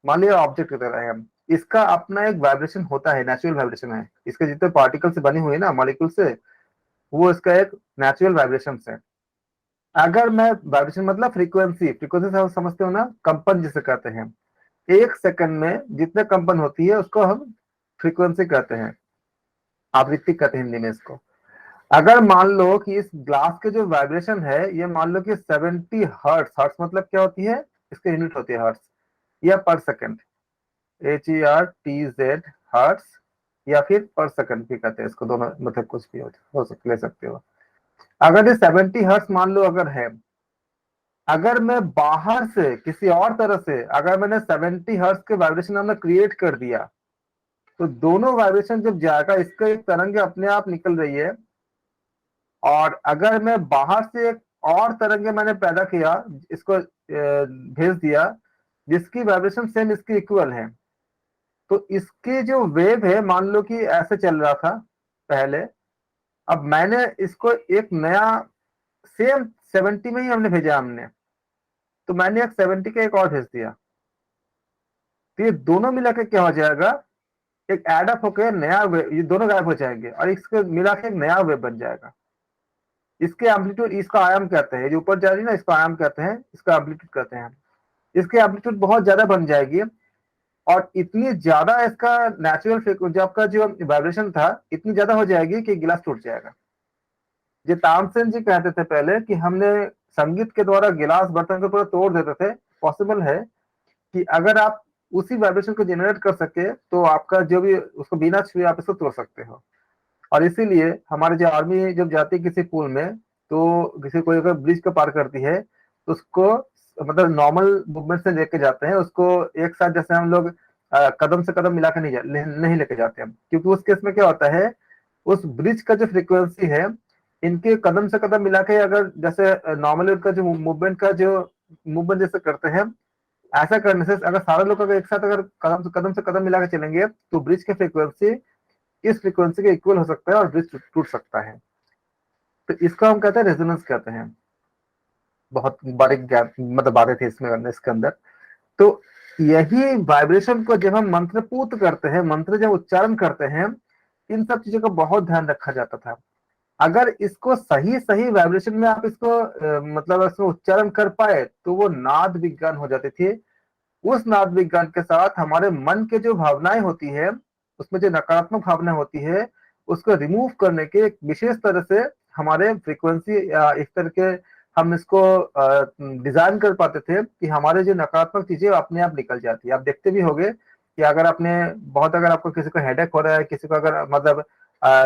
A: मान लिया ऑब्जेक्ट की तरह है हम, इसका अपना एक वाइब्रेशन होता है, नेचुरल वाइब्रेशन है, इसके जितने पार्टिकल से बनी हुई है ना, मॉलिक्यूल से, वो इसका एक नेचुरल वाइब्रेशन है। अगर मैं वाइब्रेशन मतलब फ्रीक्वेंसी, फ्रीक्वेंसी से आप समझते हो ना, कंपन जिसे कहते हैं, एक सेकंड में जितने कंपन होती है उसको हम फ्रीक्वेंसी कहते हैं, आवृत्ति कहते हैं हिंदी में इसको। अगर मान लो कि इस ग्लास के जो वाइब्रेशन है, ये मान लो कि 70 हर्ट्स, हर्ट्स मतलब क्या होती है, इसकी यूनिट होती है हर्ट्स या पर सेकंड, HERTZ, हर्ट्स, या फिर पर सेकंड भी कहते हैं इसको, दोनों मतलब कुछ भी हो सकते, ले सकते हो। अगर ये 70 हर्ट्स मान लो अगर है, अगर मैं बाहर से किसी और तरह से, अगर मैंने 70 हर्ट्स के वाइब्रेशन हमने क्रिएट कर दिया, तो दोनों वाइब्रेशन जब जाएगा, इसका एक तरंग अपने आप निकल रही है, और अगर मैं बाहर से एक और तरंग मैंने पैदा किया, इसको भेज दिया, जिसकी वाइब्रेशन सेम इसकी इक्वल है, तो इसके जो वेव है, मान लो कि ऐसे चल रहा था पहले, अब मैंने इसको एक नया सेम 70 में ही हमने भेजा हमने, तो मैंने एक 70 का एक और भेज दिया, तो ये दोनों मिला के क्या हो जाएगा, एक एडअप होकर नया वेव, ये दोनों गायब हो जाएंगे और इसको मिला के एक नया वेव बन जाएगा। इसके एम्पलीट्यूड, इसका आयाम कहते हैं, जो ऊपर जा रही है ना, इसका आयाम कहते हैं, इसका एम्पलीट्यूड कहते हैं। इसकी एम्पलीट्यूड बहुत ज्यादा बन जाएगी, और इतनी ज्यादा इसका नेचुरल फ्रीक्वेंसी, आपका जो वाइब्रेशन था, इतनी ज्यादा हो जाएगी कि गिलास टूट जाएगा। जो तानसेन जी कहते थे पहले कि हमने संगीत के द्वारा गिलास बर्तन को पूरा तोड़ देते थे, पॉसिबल है कि अगर आप उसी वाइब्रेशन को जनरेट कर सके, तो आपका जो भी, उसको बिना छुए आप इसको तोड़ सकते हो। और इसीलिए हमारे जो आर्मी जब जाती है किसी पुल में, तो किसी कोई अगर ब्रिज को पार करती है, तो उसको मतलब नॉर्मल मूवमेंट से लेके जाते हैं उसको, एक साथ जैसे हम लोग कदम से कदम मिला के नहीं लेके जाते हैं, क्योंकि उस केस में क्या होता है, उस ब्रिज का जो फ्रीक्वेंसी है, इनके कदम से कदम मिला के, अगर जैसे नॉर्मली उनका जो मूवमेंट का जो मूवमेंट जैसे करते हैं, ऐसा करने से अगर सारे लोग अगर एक साथ अगर कदम से कदम मिला के चलेंगे, तो ब्रिज की फ्रीक्वेंसी इस फ्रीक्वेंसी के इक्वल हो सकता है और ब्रिज टूट सकता है। तो इसको हम कहते हैं रेजोनेंस कहते हैं। बहुत बारीक गैप मतलब बातें थी इसमें, इसके अंदर। तो यही वाइब्रेशन को जब हम मंत्रपूत करते हैं, मंत्र जब उच्चारण करते हैं, इन सब चीजों का बहुत ध्यान रखा जाता था। अगर इसको सही सही वाइब्रेशन में आप इसको मतलब इसमें उच्चारण कर पाए, तो वो नाद विज्ञान हो जाती थी। उस नाद विज्ञान के साथ हमारे मन के जो भावनाएं होती है, उसमें जो नकारात्मक भावना होती है, उसको रिमूव करने के एक विशेष तरह से हमारे फ्रीक्वेंसी या इस तरह के हम इसको डिजाइन कर पाते थे कि हमारे जो नकारात्मक चीजें अपने आप निकल जाती है। आप देखते भी होंगे कि अगर आपने बहुत, अगर आपको किसी को हेडेक हो रहा है, किसी को अगर मतलब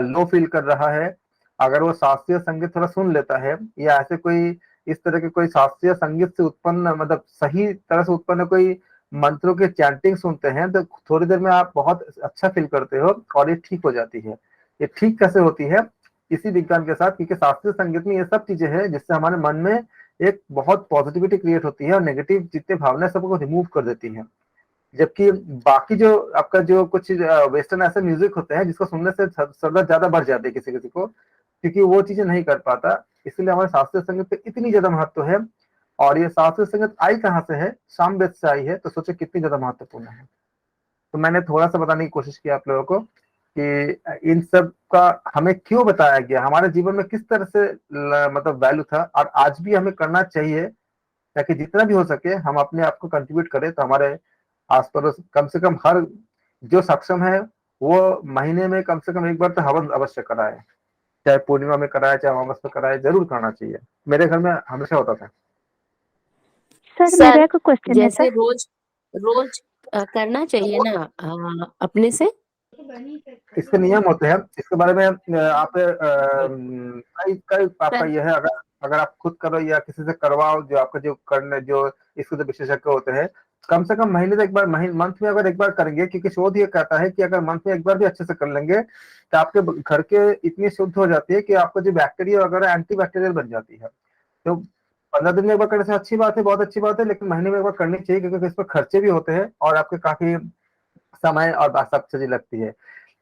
A: लो फील कर रहा है, अगर वो शास्त्रीय संगीत थोड़ा सुन लेता है, या ऐसे कोई इस तरह के कोई शास्त्रीय संगीत से उत्पन्न मतलब सही तरह से उत्पन्न कोई मंत्रों के चैंटिंग सुनते हैं, तो थोड़ी देर में आप बहुत अच्छा फील करते हो और ये ठीक हो जाती है। ये ठीक कैसे होती है? इसी विज्ञान के साथ, क्योंकि शास्त्रीय संगीत में ये सब चीजें हैं जिससे हमारे मन में एक बहुत पॉजिटिविटी क्रिएट होती है और नेगेटिव जितने भावना सबको रिमूव कर देती है। जबकि बाकी जो आपका जो कुछ वेस्टर्न ऐसे म्यूजिक होते हैं जिसको सुनने से सर ज्यादा बढ़ जाते हैं किसी किसी को, क्योंकि वो चीजें नहीं कर पाता। इसलिए हमारे शास्त्रीय संगीत पे इतनी ज्यादा महत्व है। और ये शास्त्रीय संगीत आई कहाँ से है? सामवेद से आई है, तो सोचो कितनी ज्यादा महत्वपूर्ण है। तो मैंने थोड़ा सा बताने की कोशिश की आप लोगों को कि इन सब का हमें क्यों बताया गया, हमारे जीवन में किस तरह से मतलब वैल्यू था, और आज भी हमें करना चाहिए, ताकि जितना भी हो सके हम अपने आप को कंट्रीब्यूट करें, तो हमारे आस पड़ोस कम से कम हर जो सक्षम है वो महीने में कम से कम एक बार तो हवन अवश्य कराए, चाहे पूर्णिमा में कराए चाहे अमावस में कराए, जरूर करना चाहिए। मेरे घर में हमेशा होता था।
E: सर
D: सर
E: मेरा एक क्वेश्चन है
D: जैसे
E: सर।
D: रोज रोज करना चाहिए ना अपने से।
A: इसके नियम होते हैं, इसके बारे में आप कई कई आपका
D: सर
A: यह है, अगर अगर आप खुद करो या किसी से करवाओ, जो आपका जो करने जो इसके जो विशेषज्ञ होते हैं, कम से कम महीने में एक बार, मंथ में अगर एक बार करेंगे, क्योंकि शोध ये कहता है कि अगर मंथ में एक बार भी अच्छे से कर लेंगे तो आपके घर के इतनी शुद्ध हो जाती है कि आपका जो बैक्टीरिया वगैरह एंटी बैक्टीरियल बन जाती है। तो 15 दिन में एक बार करने से अच्छी बात है, बहुत अच्छी बात है, लेकिन महीने में एक बार करनी चाहिए, क्योंकि इस पर खर्चे भी होते हैं और आपके काफी समय और सब चीजें लगती है।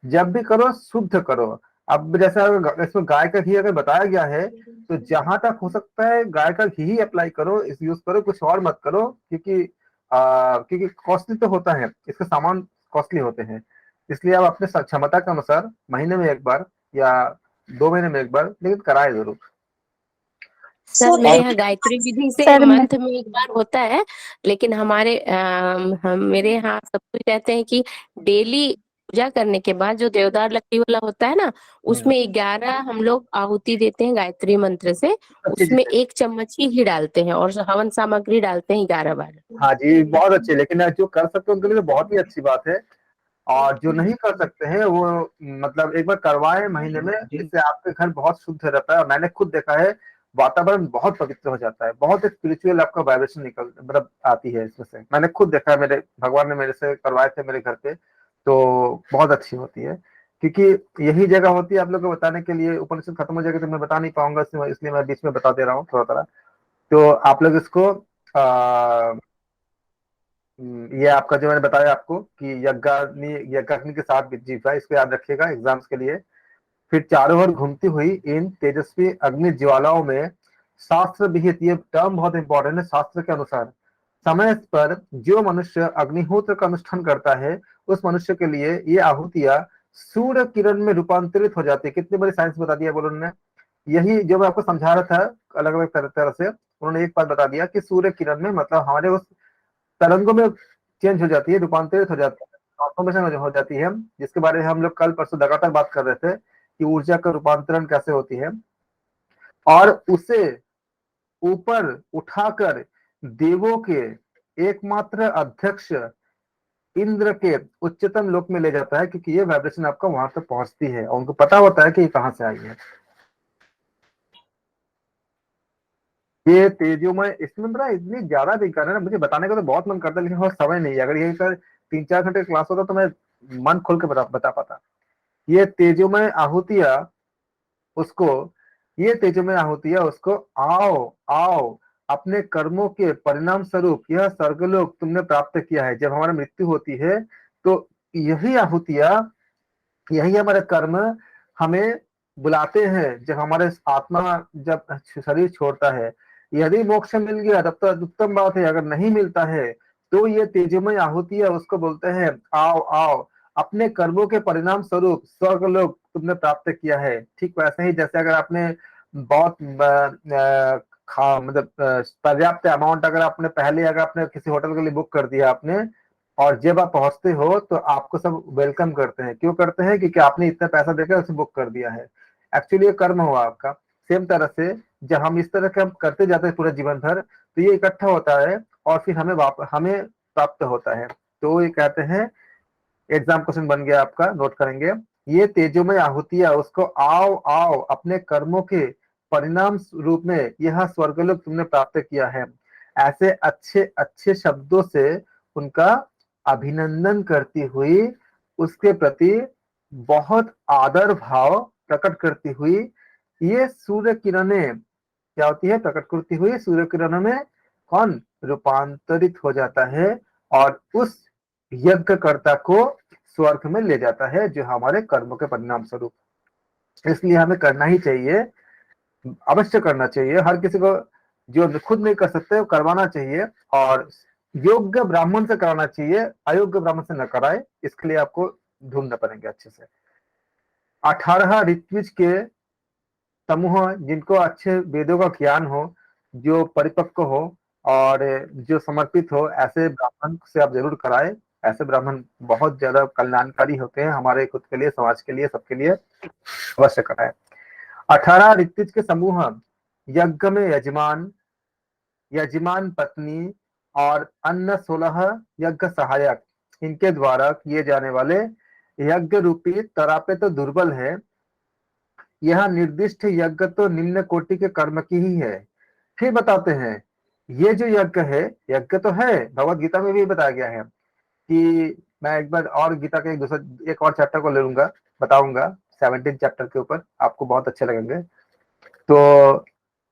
A: जब भी करो शुद्ध करो। अब जैसे अगर इसमें गाय का घी अगर बताया गया है, तो जहां तक हो सकता है गाय का घी ही अप्लाई करो, इस यूज करो, कुछ और मत करो, क्योंकि क्योंकि कॉस्टली तो होता है, इसके सामान कॉस्टली होते हैं। इसलिए आप अपने क्षमता के अनुसार महीने में एक बार या 2 महीने में एक बार, लेकिन कराए जरूर।
D: सर मेरे यहाँ गायत्री विधि से
E: सर मैं
D: मंथ में एक बार होता है, लेकिन हमारे मेरे यहाँ सब कुछ कहते हैं कि डेली पूजा करने के बाद जो देवदार लकड़ी वाला होता है ना, उसमें 11 हम लोग आहुति देते हैं गायत्री मंत्र से।
A: अच्छी
D: उसमें
A: चीज है।
D: 1 चम्मच ही घी डालते हैं और हवन सामग्री डालते हैं 11 बार।
A: हाँ जी, बहुत अच्छे, लेकिन जो कर सकते हैं उनके लिए तो बहुत ही अच्छी बात है। और जो नहीं कर सकते हैं वो मतलब एक बार करवाएं महीने में, इससे आपके घर बहुत शुद्ध रहता है। और मैंने खुद देखा है, वातावरण बहुत पवित्र हो जाता है, बहुत स्पिरिचुअल आपका वाइब्रेशन निकल मतलब आती है इसमें से। मैंने खुद देखा है, मेरे भगवान ने मेरे से करवाए थे मेरे घर पे, तो बहुत अच्छी होती है। क्योंकि यही जगह होती है आप लोग को बताने के लिए। उपनिषद खत्म हो जाएगा तो मैं बता नहीं पाऊंगा, इसलिए मैं बीच में बता दे रहा हूँ थोड़ा थोड़ा। तो आप लोग इसको ये आपका जो मैंने बताया आपको कि यज्ञाग्नि के साथ जीवा, इसको याद रखिएगा एग्जाम्स के लिए। फिर चारों ओर घूमती हुई इन तेजस्वी अग्नि ज्वालाओं में शास्त्र विहित, ये टर्म बहुत इंपॉर्टेंट है, शास्त्र के अनुसार समय पर जो मनुष्य अग्निहोत्र का अनुष्ठान करता है, उस मनुष्य के लिए ये आहुतियां सूर्य किरण में रूपांतरित हो जाती है। कितनी बड़ी साइंस बता दिया बोलो उन्होंने। यही जो मैं आपको समझा रहा था अलग अलग तरह से, उन्होंने एक बात बता दिया कि सूर्य किरण में मतलब हमारे उस तरंगों में चेंज हो जाती है, रूपांतरित हो जाती है, ट्रांसफॉर्मेशन हो जाती है, जिसके बारे में हम लोग कल परसों लगातार बात कर रहे थे कि ऊर्जा का रूपांतरण कैसे होती है। और उसे ऊपर उठाकर देवों के एकमात्र अध्यक्ष इंद्र के उच्चतम लोक में ले जाता है, क्योंकि ये वाइब्रेशन आपका वहां तक पहुंचती है और उनको पता होता है कि ये कहां से आई है। ये तेजोमय, इसमें मेरा इतनी ज्यादा विज्ञान है ना, मुझे बताने का तो बहुत मन करता है, लेकिन समय नहीं है। अगर यही सर 3-4 घंटे क्लास होता तो मैं मन खोल के बता पाता। ये तेजोमय आहुतियां उसको ये तेजोमय आहुतियां उसको आओ आओ, अपने कर्मों के परिणाम स्वरूप यह स्वर्गलोक तुमने प्राप्त किया है। जब हमारी मृत्यु होती है तो यही आहुतियां, यही हमारे कर्म हमें बुलाते हैं। जब हमारे आत्मा जब शरीर छोड़ता है, यदि मोक्ष मिल गया तब तो उत्तम बात है, अगर नहीं मिलता है तो ये तेजोमय आहुति है, उसको बोलते हैं आओ आओ, अपने कर्मों के परिणाम स्वरूप स्वर्गलोक तुमने प्राप्त किया है। ठीक वैसे ही जैसे अगर आपने बहुत मतलब पर्याप्त अमाउंट अगर आपने पहले अगर आपने किसी होटल के लिए बुक कर दिया आपने, और जब आप पहुंचते हो तो आपको सब वेलकम करते हैं। क्यों करते हैं? क्योंकि आपने इतना पैसा देकर उसे बुक कर दिया है। एक्चुअली ये कर्म हुआ आपका। सेम तरह से जब हम इस तरह के हम करते जाते हैं पूरा जीवन भर, तो ये इकट्ठा होता है और फिर हमें प्राप्त होता है। तो ये कहते हैं, एग्जाम क्वेश्चन बन गया आपका, नोट करेंगे। ये तेजोमय आहुतियां उसको आओ आओ, अपने कर्मों के परिणाम रूप में यह स्वर्गलोक तुमने प्राप्त किया है, ऐसे अच्छे अच्छे शब्दों से उनका अभिनंदन करती हुई, उसके प्रति बहुत आदर भाव प्रकट करती हुई, ये सूर्य किरणें क्या होती है? प्रकट करती हुई सूर्य किरणों में कौन रूपांतरित हो जाता है और उस यज्ञकर्ता को स्वर्ग में ले जाता है, जो हमारे कर्मों के परिणाम स्वरूप। इसलिए हमें करना ही चाहिए, अवश्य करना चाहिए। हर किसी को जो खुद नहीं कर सकते वो करवाना चाहिए, और योग्य ब्राह्मण से कराना चाहिए, अयोग्य ब्राह्मण से न कराए। इसके लिए आपको ढूंढना पड़ेंगे अच्छे से। 18 ऋत्विज के समूह जिनको अच्छे वेदों का ज्ञान हो, जो परिपक्व हो और जो समर्पित हो, ऐसे ब्राह्मण से आप जरूर कराएं। ऐसे ब्राह्मण बहुत ज्यादा कल्याणकारी होते हैं, हमारे खुद के लिए, समाज के लिए, सबके लिए आवश्यक है। 18 ऋत्विज के समूह यज्ञ में यजमान, यजमान पत्नी और अन्य 16 यज्ञ सहायक, इनके द्वारा किए जाने वाले यज्ञ रूपी तरापे तो दुर्बल है। यह निर्दिष्ट यज्ञ तो निम्न कोटि के कर्म की ही है। फिर बताते हैं, ये जो यज्ञ है, यज्ञ तो है, भगवत गीता में भी बताया गया है कि मैं एक बार और गीता के एक और चैप्टर को ले लूंगा, बताऊंगा 17 चैप्टर के ऊपर, आपको बहुत अच्छे लगेंगे। तो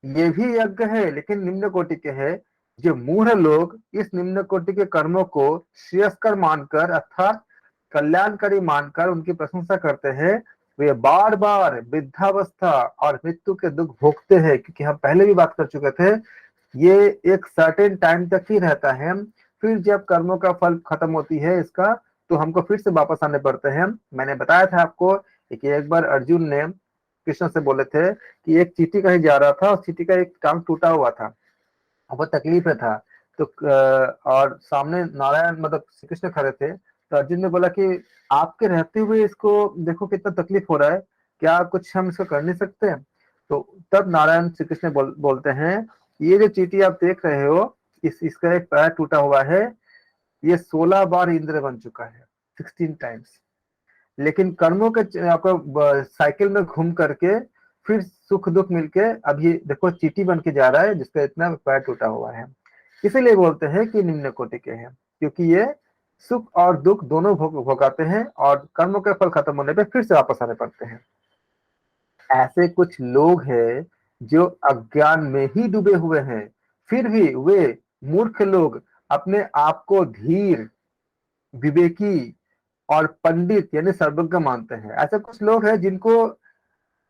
A: ये भी यज्ञ है लेकिन निम्न कोटि के है। जो मूढ़ लोग इस निम्न कोटि के कर्मों को श्रेयस्कर मानकर अर्थात कल्याणकारी मानकर उनकी प्रशंसा करते हैं, वे बार बार वृद्धावस्था और मृत्यु के दुख भोगते हैं। क्योंकि हम पहले भी बात कर चुके थे, ये एक सर्टेन टाइम तक ही रहता है, फिर जब कर्मों का फल खत्म होती है इसका, तो हमको फिर से वापस आने पड़ते हैं। मैंने बताया था आपको कि एक बार अर्जुन ने कृष्ण से बोले थे कि एक चींटी कहीं जा रहा था, उस चींटी का एक टांग टूटा हुआ था, बहुत तकलीफ में था। तो और सामने नारायण मतलब श्री कृष्ण खड़े थे, तो अर्जुन ने बोला कि आपके रहते हुए इसको देखो कितना तकलीफ हो रहा है, क्या कुछ हम इसको कर नहीं सकते? तो तब नारायण श्री कृष्ण बोलते हैं, ये जो चींटी आप देख रहे हो, इसका एक पैर टूटा हुआ है, ये 16 बार इंद्र बन चुका है, 16 टाइम्स। लेकिन कर्मों के आपको साइकिल में घूम करके फिर सुख दुख मिलके अब ये देखो चींटी बन के जा रहा है जिसका इतना पैर टूटा हुआ है। इसीलिए बोलते हैं कि निम्न कोटि के हैं, क्योंकि ये सुख और दुख दोनों भोगाते हैं और कर्मों के फल खत्म होने पे फिर से वापस आने पड़ते हैं। ऐसे कुछ लोग हैं जो अज्ञान में ही डूबे हुए हैं, फिर भी वे मूर्ख लोग अपने आप को धीर, विवेकी और पंडित यानी सर्वज्ञ मानते हैं। ऐसे कुछ लोग हैं जिनको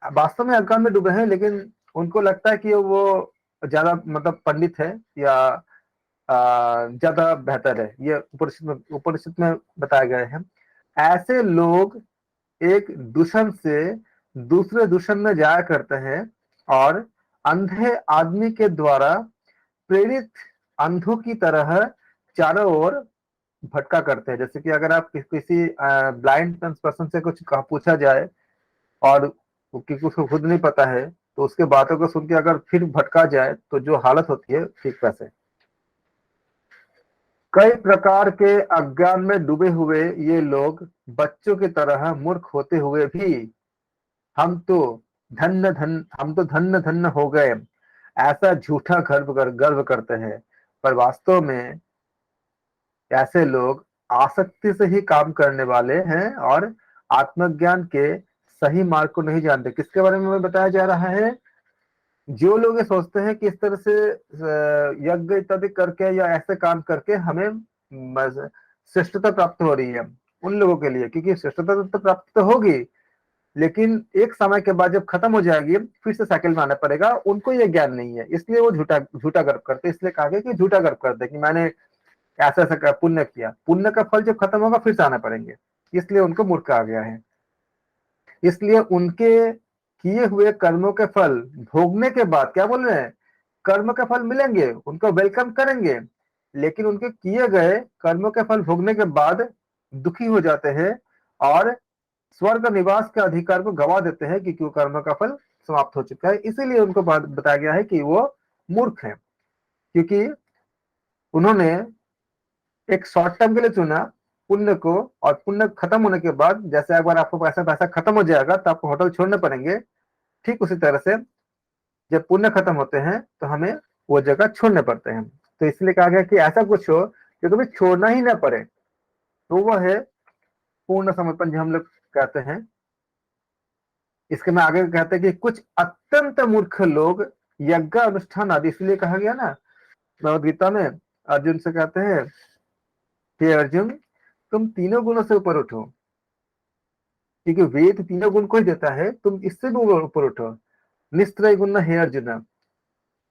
A: वास्तव में अज्ञान में डूबे हैं, लेकिन उनको लगता है कि वो ज्यादा मतलब पंडित है या ज्यादा बेहतर है। ये उपनिषद में बताया गया है। ऐसे लोग एक दूषण से दूसरे दूषण में जाया करते हैं और अंधे आदमी के द्वारा प्रेरित अंधों की तरह चारों ओर भटका करते हैं। जैसे कि अगर आप किसी ब्लाइंड पर्सन से कुछ पूछा जाए और किसी को खुद नहीं पता है, तो उसके बातों को सुन के अगर फिर भटका जाए तो जो हालत होती है ठीक वैसे। कई प्रकार के अज्ञान में डूबे हुए ये लोग बच्चों की तरह मूर्ख होते हुए भी हम तो धन्य धन्य हो गए ऐसा झूठा गर्व करते हैं। पर वास्तव में ऐसे लोग आसक्ति से ही काम करने वाले हैं और आत्मज्ञान के सही मार्ग को नहीं जानते। किसके बारे में बताया जा रहा है? जो लोग ये सोचते हैं कि इस तरह से यज्ञ इत्यादि करके या ऐसे काम करके हमें श्रेष्ठता प्राप्त हो रही है, उन लोगों के लिए, क्योंकि श्रेष्ठता तो प्राप्त तो होगी लेकिन एक समय के बाद जब खत्म हो जाएगी फिर से साइकिल में आना पड़ेगा। उनको ये ज्ञान नहीं है, इसलिए वो झूठा गर्व करते। इसलिए कहा गया कि झूठा गर्व करते कि मैंने ऐसा ऐसा पुण्य किया, पुण्य का फल जब खत्म होगा फिर से आना पड़ेंगे, इसलिए उनको मूर्ख कहा गया है। इसलिए उनके किए हुए कर्मों के फल भोगने के बाद क्या बोल रहे हैं, कर्म के फल मिलेंगे, उनको वेलकम करेंगे, लेकिन उनके किए गए कर्मों के फल भोगने के बाद दुखी हो जाते हैं और स्वर्ग निवास के अधिकार को गवा देते हैं क्योंकि कर्म का फल समाप्त हो चुका है। इसीलिए उनको बताया गया है कि वो मूर्ख है, क्योंकि उन्होंने एक शॉर्ट टर्म के लिए चुना पुण्य को, और पुण्य खत्म होने के बाद जैसे एक बार आपको पैसा खत्म हो जाएगा तो आपको होटल छोड़ने पड़ेंगे, ठीक उसी तरह से जब पुण्य खत्म होते हैं तो हमें वो जगह छोड़ने पड़ते हैं। तो इसलिए कहा गया कि ऐसा कुछ हो जो कभी छोड़ना ही ना पड़े, तो वह है पूर्ण समर्पण जो हम लोग कहते हैं। इसके में आगे कहते हैं कि कुछ अत्यंत मूर्ख लोग यज्ञ अनुष्ठान आदि, इसलिए कहा गया ना भगवद गीता में अर्जुन से कहते हैं कि अर्जुन तुम तीनों गुणों से ऊपर उठो, क्योंकि वेद तीनों गुण को ही देता है, तुम इससे भी ऊपर उठो। निस्त्रय गुण हे अर्जुन,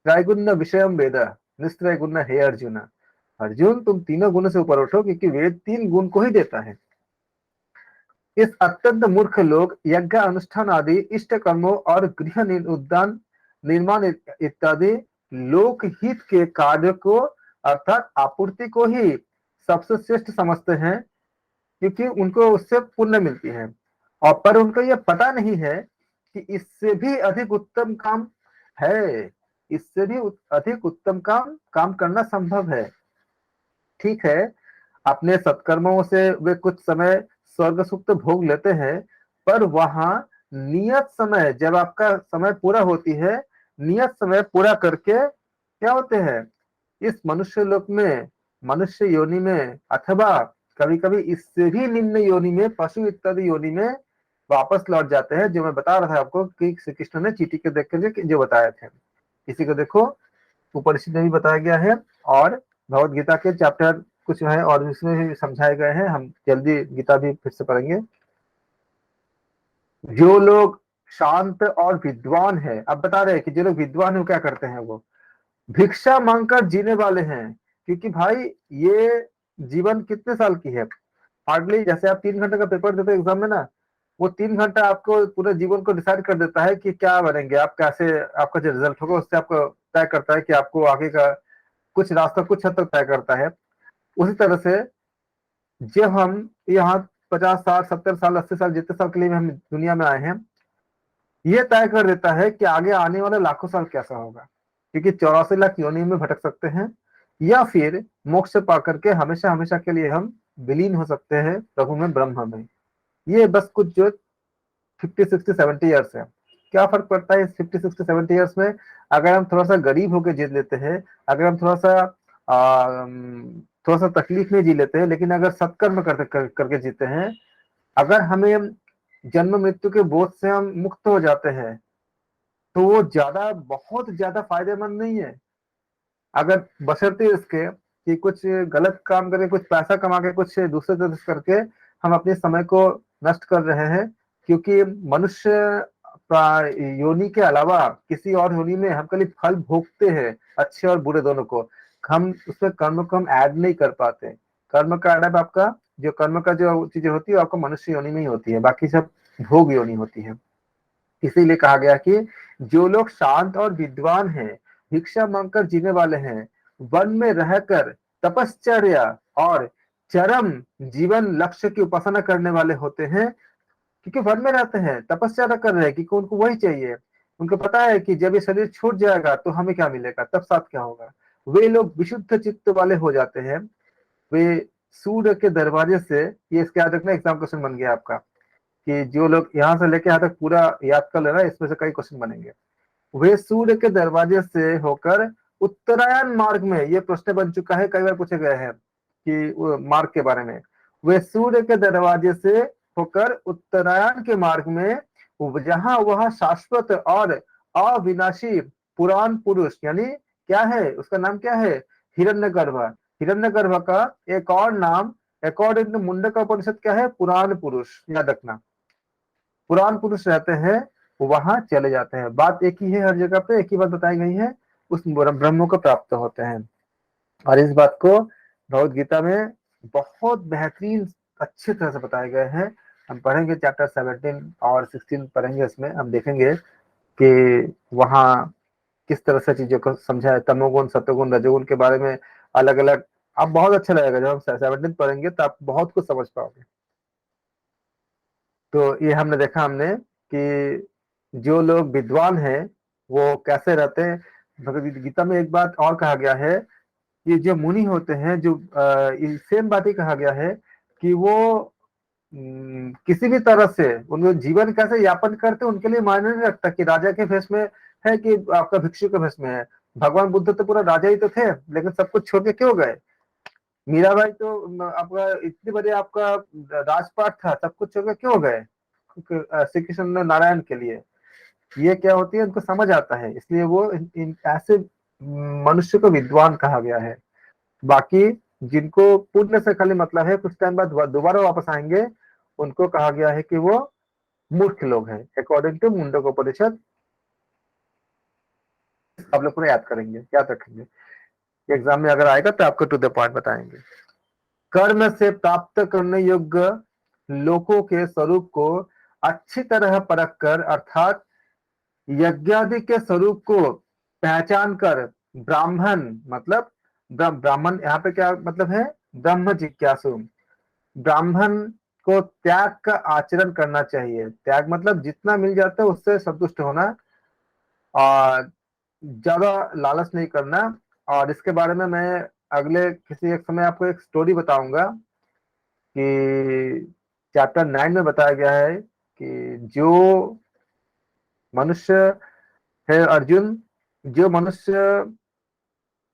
A: त्रैगुण्य विषयम वेद, निस्त्रय गुण हे अर्जुन। अर्जुन तुम तीनों गुणों से ऊपर उठो क्योंकि वेद 3 गुण को ही देता है। इस अत्यंत मूर्ख लोग यज्ञ अनुष्ठान आदि इष्ट कर्मों और गृह उद्यान निर्माण इत्यादि लोकहित के कार्य को अर्थात आपूर्ति को ही सबसे श्रेष्ठ समझते हैं क्योंकि उनको उससे पुण्य मिलती है, और पर उनको ये पता नहीं है कि इससे भी अधिक उत्तम काम है, इससे भी अधिक उत्तम काम करना संभव है। ठीक है, अपने सत्कर्मों से वे कुछ समय स्वर्ग सुख तो भोग लेते हैं, पर वहां नियत समय, जब आपका समय पूरा होती है, नियत समय पूरा करके क्या होते हैं, इस मनुष्य लोक में, मनुष्य योनि में, अथवा कभी कभी इससे भी निम्न योनि में, पशु इत्यादि योनि में वापस लौट जाते हैं। जो मैं बता रहा था आपको कि श्री कृष्ण ने चीटी के देख करके जो बताए थे, इसी को देखो उपनिषद में भी बताया गया है, और भगवत गीता के चैप्टर कुछ है और इसमें भी समझाए गए हैं। हम जल्दी गीता भी फिर से पढ़ेंगे। जो लोग शांत और विद्वान है, अब बता रहे हैं कि जो लोग विद्वान है वो क्या करते हैं, वो भिक्षा मांगकर जीने वाले हैं। क्योंकि भाई ये जीवन कितने साल की है, हार्डली, जैसे आप 3 घंटे का पेपर देते हो एग्जाम में ना, वो 3 घंटा आपको पूरे जीवन को डिसाइड कर देता है कि क्या बनेंगे आप, कैसे आपका जो रिजल्ट होगा उससे आपको तय करता है कि आपको आगे का कुछ रास्ता कुछ हद तक तय करता है। उसी तरह से जब हम यहाँ 50 60 70 साल 80 साल जितने साल के लिए हम दुनिया में आए हैं, ये तय कर देता है कि आगे आने वाले लाखों साल कैसा होगा। क्योंकि 84 लाख योनि में भटक सकते हैं, या फिर मोक्ष पा करके हमेशा हमेशा के लिए हम विलीन हो सकते हैं प्रभु में, ब्रह्म में। ये बस कुछ जो 50 60 70 ईयर्स है। क्या फर्क पड़ता है इस 50 60 70 ईयर्स में, अगर हम थोड़ा सा गरीब होकर जी लेते हैं, अगर हम थोड़ा सा तकलीफ में जी लेते हैं, लेकिन अगर सत्कर्म करके जीते हैं, अगर हमें जन्म मृत्यु के बोझ से हम मुक्त हो जाते हैं, तो वो ज्यादा, बहुत ज्यादा फायदेमंद नहीं है। अगर बशर्ते इसके कि कुछ गलत काम करके, कुछ पैसा कमा के, कुछ दूसरे तरह से करके हम अपने समय को नष्ट कर रहे हैं। क्योंकि मनुष्य योनि के अलावा किसी और योनि में हम खाली फल भोगते हैं, अच्छे और बुरे दोनों को। हम उसमें कर्म को हम ऐड नहीं कर पाते। कर्म का ऐड आपका जो कर्म का जो चीजें होती है आपको मनुष्य योनि में ही होती है, बाकी सब भोग योनि होती है। इसीलिए कहा गया कि जो लोग शांत और विद्वान हैं, भिक्षा मांगकर जीने वाले हैं, वन में रहकर तपश्चर्या और चरम जीवन लक्ष्य की उपासना करने वाले होते हैं। क्योंकि वन में रहते हैं, तपस्या कर रहे हैं, क्योंकि उनको वही चाहिए। उनको पता है कि जब ये शरीर छूट जाएगा तो हमें क्या मिलेगा, तब साथ क्या होगा। वे लोग विशुद्ध चित्त वाले हो जाते हैं। वे सूर्य के दरवाजे से, ये इसके याद रखना, एग्जाम क्वेश्चन बन गया आपका, कि जो लोग यहाँ से लेके यहाँ तक पूरा याद कर लेना, इसमें से कई क्वेश्चन बनेंगे। वे सूर्य के दरवाजे से होकर उत्तरायण मार्ग में, ये प्रश्न बन चुका है, कई बार पूछे गए हैं कि मार्ग के बारे में। वे सूर्य के दरवाजे से होकर उत्तरायण के मार्ग में, जहां वह शाश्वत और अविनाशी पुराण पुरुष, यानी क्या है उसका नाम, क्या है, हिरण्यगर्भ। हिरण्यगर्भ का एक और नाम अकॉर्डिंग टू मुंडक उपनिषद क्या है, पुराण पुरुष। याद रखना, पुराण पुरुष रहते हैं, वहां चले जाते हैं। बात एक ही है, हर जगह पे एक ही बात बताई गई है, उस ब्रह्म को प्राप्त होते हैं। और इस बात को भगवद गीता में बहुत बेहतरीन अच्छे तरह से बताए गए हैं। हम पढ़ेंगे चैप्टर 17 और 16 पढ़ेंगे, इसमें हम देखेंगे कि वहाँ किस तरह से चीजों को समझा है, तमोगुण सत्वगुण रजोगुण के बारे में अलग अलग। आप बहुत अच्छा लगेगा जब हम 17 पढ़ेंगे, तो आप बहुत कुछ समझ पाओगे। तो ये हमने देखा हमने कि जो लोग विद्वान हैं वो कैसे रहते हैं। भगवद गीता में एक बात और कहा गया है कि जो मुनि होते हैं, जो सेम बात ही कहा गया है कि वो किसी भी तरह से उनका जीवन कैसे यापन करते, उनके लिए मायने नहीं रखता कि राजा के भेष में है कि आपका भिक्षु के भेष में है। भगवान बुद्ध तो पूरा राजा ही तो थे, लेकिन सब कुछ छोड़ के क्यों गए। मीराबाई तो आपका इतनी बड़े आपका राजपाट था, सब कुछ छोड़ के क्यों गए श्री कृष्ण नारायण के लिए। ये क्या होती है, उनको समझ आता है, इसलिए वो ऐसे मनुष्य को विद्वान कहा गया है। बाकी जिनको पुण्य से खाली मतलब है, कुछ टाइम बाद दोबारा वापस आएंगे, उनको कहा गया है कि वो मूर्ख लोग हैं, अकॉर्डिंग टू मुंडक उपनिषद। आप लोग पूरा याद करेंगे, याद रखेंगे, एग्जाम में अगर आएगा तो आपको टू द पॉइंट बताएंगे। कर्म से प्राप्त करने योग्य लोकों के स्वरूप को अच्छी तरह परख कर, अर्थात यज्ञादि के स्वरूप को पहचान कर, ब्राह्मण मतलब ब्राह्मण यहाँ पे क्या मतलब है, ब्रह्म जिज्ञासु, ब्राह्मण को त्याग का आचरण करना चाहिए। त्याग मतलब जितना मिल जाता है उससे संतुष्ट होना और ज्यादा लालच नहीं करना। और इसके बारे में मैं अगले किसी एक समय आपको एक स्टोरी बताऊंगा कि चैप्टर 9 में बताया गया है कि जो मनुष्य है अर्जुन, जो मनुष्य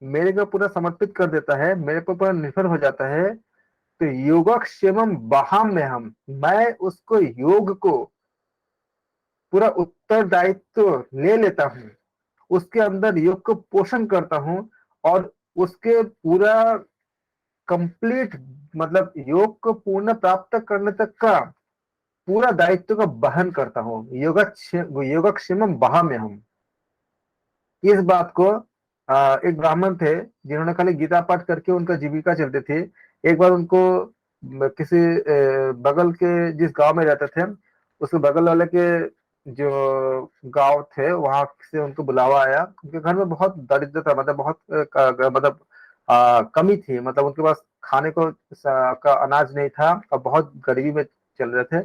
A: मेरे को पूरा समर्पित कर देता है, मेरे पर पूरा निर्भर हो जाता है, तो योगक्षेमम वहाम में हम, मैं उसको योग को पूरा उत्तरदायित्व ले लेता हूँ, उसके अंदर योग को पोषण करता हूँ और उसके पूरा कंप्लीट मतलब योग को पूर्ण प्राप्त करने तक का पूरा दायित्व का वहन करता हूँ। योगक्षेमम वहाम में हम, इस बात को एक ब्राह्मण थे जिन्होंने खाली गीता पाठ करके उनका जीविका चलती थी। एक बार उनको किसी बगल के जिस गांव में रहते थे उसके बगल वाले के जो गांव थे वहां से उनको बुलावा आया। उनके घर में बहुत दरिद्र था, मतलब बहुत मतलब कमी थी, मतलब उनके पास खाने को का अनाज नहीं था और बहुत गरीबी में चल रहे थे।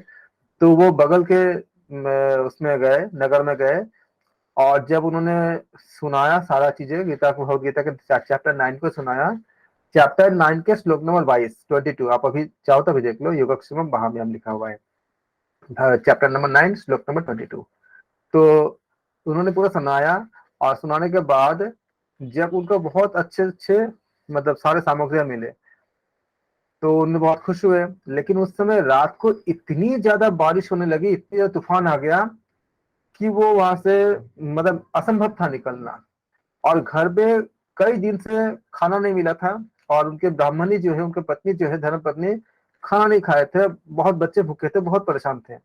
A: तो वो बगल के उसमें गए, नगर में गए और जब उन्होंने सुनाया सारा चीजें गीता को, भगवद गीता के चैप्टर 9 को सुनाया, चैप्टर 9 के श्लोक नंबर 22 आप अभी चाहो तो अभी देख लो, योगक्षेमम वहाम्यहम लिखा हुआ है, चैप्टर नंबर 9 श्लोक नंबर 22। तो उन्होंने पूरा सुनाया और सुनाने के बाद जब उनको बहुत अच्छे अच्छे मतलब सारे सामग्रियां मिले तो उन्हें बहुत खुश हुए। लेकिन उस समय रात को इतनी ज्यादा बारिश होने लगी, इतनी ज्यादा तूफान आ गया कि वो वहां से मतलब असंभव था निकलना। और घर पे कई दिन से खाना नहीं मिला था और उनके ब्राह्मणी जो है, उनके पत्नी जो है, धर्म पत्नी, खाना नहीं खाए थे, बहुत बच्चे भूखे थे, बहुत परेशान थे।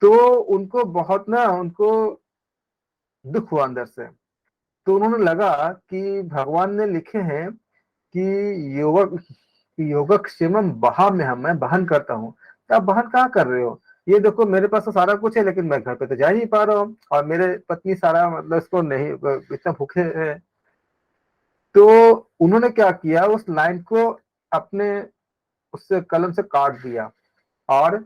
A: तो उनको बहुत ना उनको दुख हुआ अंदर से। तो उन्होंने लगा कि भगवान ने लिखे हैं कि योगक्षेमम वहां में हम, मैं बहन करता हूँ, तो आप बहन कहाँ कर रहे हो? ये देखो मेरे पास तो सारा कुछ है लेकिन मैं घर पे तो जा ही नहीं पा रहा हूँ और मेरे पत्नी सारा मतलब इसको नहीं, इतना भूखे है। तो उन्होंने क्या किया, उस लाइन को अपने उससे कलम से काट दिया और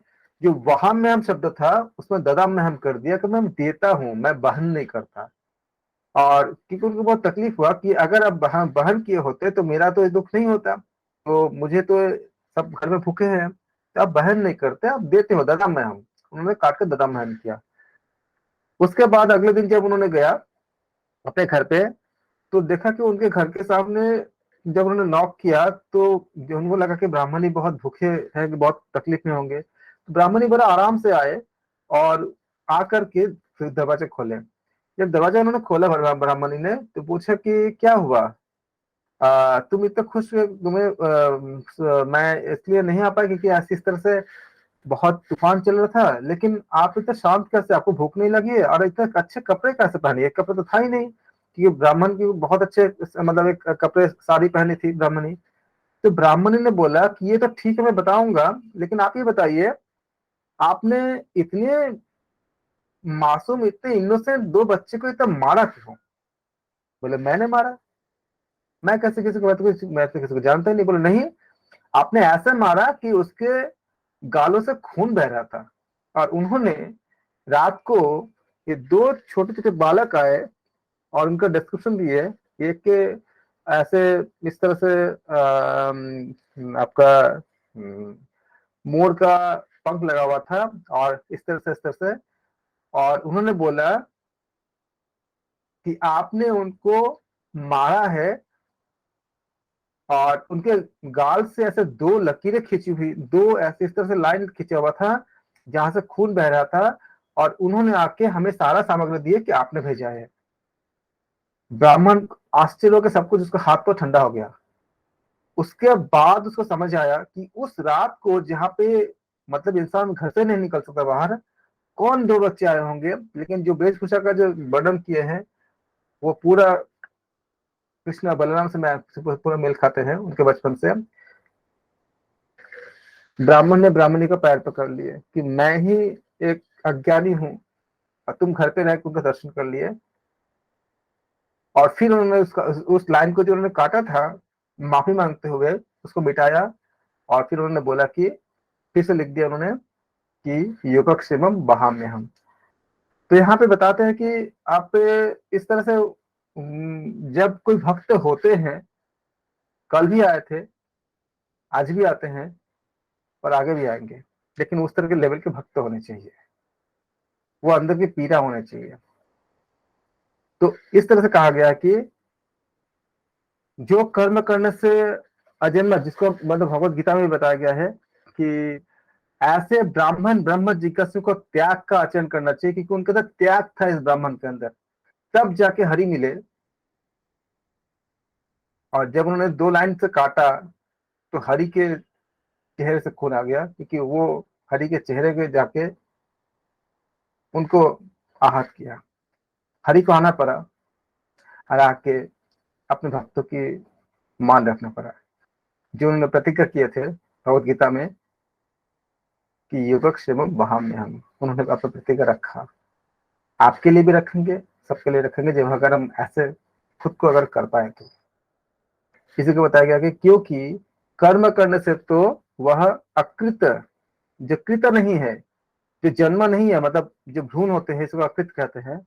A: जो वहां में हम शब्द था उसमें ददा में हम कर दिया कि मैं देता हूँ, मैं बहन नहीं करता। और क्योंकि उनको बहुत तकलीफ हुआ कि अगर आप बहन किए होते तो मेरा तो ये दुख नहीं होता, तो मुझे तो सब घर में भूखे हैं, तो आप बहन नहीं करते, आप देते हो, ददा में हम। उन्होंने काट के ददा महन किया। उसके बाद अगले दिन जब उन्होंने गया अपने घर पे तो देखा कि उनके घर के सामने जब उन्होंने नॉक किया तो जो उनको लगा कि ब्राह्मणी बहुत भूखे हैं, कि बहुत तकलीफ में होंगे, तो ब्राह्मणी बड़ा आराम से आए और आकर के फिर दरवाजा खोले। जब दरवाजा उन्होंने खोला ब्राह्मणी ने तो पूछा कि क्या हुआ, तुम इतना खुश हुए, तुम्हें मैं इसलिए नहीं आ पाई क्योंकि ऐसी इस तरह से बहुत तूफान चल रहा था, लेकिन आप इतना शांत कैसे, आपको भूख नहीं लगी है और इतने अच्छे कपड़े कैसे पहने? एक कपड़े तो था ही नहीं, क्योंकि ब्राह्मण की बहुत अच्छे मतलब एक कपड़े साड़ी पहनी थी ब्राह्मणी। तो ब्राह्मणी ने बोला कि ये तो ठीक है मैं बताऊंगा, लेकिन आप ये बताइए आपने इतने मासूम, इतने इनोसेंट दो बच्चे को इतना मारा क्यों? बोले मैंने मारा, मैं कैसे किसी को, मैं तो किसी को जानता ही नहीं। बोले नहीं, आपने ऐसे मारा कि उसके गालों से खून बह रहा था। और उन्होंने रात को ये दो छोटे छोटे बालक आए और उनका डिस्क्रिप्शन दिए, एक के ऐसे इस तरह से आपका मोर का पंख लगा हुआ था और इस तरह से, इस तरह से। और उन्होंने बोला कि आपने उनको मारा है और उनके गाल से ऐसे दो लकीरें खींची हुई, दो ऐसे इस तरह से लाइन खींचा हुआ था जहां से खून बह रहा था, और उन्होंने आके हमें सारा सामग्री दिए कि आपने भेजा है। ब्राह्मण आश्चर्य होकर सब कुछ उसका हाथ पर ठंडा हो गया। उसके बाद उसको समझ आया कि उस रात को जहाँ पे मतलब इंसान घर से नहीं निकल सकता बाहर, कौन दो बच्चे आए होंगे, लेकिन जो वेशभूषा का जो वर्णन किए हैं वो पूरा कृष्ण और बलराम से मैं पूरा मेल खाते हैं उनके बचपन से। ब्राह्मण ने ब्राह्मणी का पैर पकड़ लिए कि मैं ही एक अज्ञानी हूं और तुम घर पे रह के उनका दर्शन कर लिए। और फिर उन्होंने उस लाइन को जो उन्होंने काटा था, माफी मांगते हुए उसको मिटाया और फिर उन्होंने बोला कि फिर से लिख दिया उन्होंने कि योगक्षेमम वहाम्यहम्। तो यहाँ पे बताते हैं कि आप इस तरह से जब कोई भक्त होते हैं, कल भी आए थे, आज भी आते हैं और आगे भी आएंगे, लेकिन उस तरह के लेवल के भक्त होने चाहिए, वो अंदर की पीड़ा होने चाहिए। तो इस तरह से कहा गया कि जो कर्म करने से अजन्मा, जिसको मतलब भगवत गीता में भी बताया गया है कि ऐसे ब्राह्मण ब्रह्म जिज्ञासु को त्याग का आचरण करना चाहिए, क्योंकि उनके अंदर त्याग था इस ब्राह्मण के अंदर, तब जाके हरि मिले। और जब उन्होंने 2 लाइन से काटा तो हरि के चेहरे से खून आ गया, क्योंकि वो हरि के चेहरे के जाके उनको आहत किया, हरि को आना पड़ा और आके अपने भक्तों की मान रखना पड़ा। जो उन्होंने प्रतिज्ञा किए थे भगवत गीता में कि योगक्षेमम वहाम्यहम्, उन्होंने अपना प्रतिज्ञा रखा। आपके लिए भी रखेंगे, सबके लिए रखेंगे, जब अगर हम ऐसे खुद को अगर कर पाए तो। किसी को बताया गया कि क्योंकि कर्म करने से तो वह अकृत, जो कृत नहीं है, जो जन्म नहीं है, मतलब जो भ्रूण होते हैं इसको अकृत कहते हैं,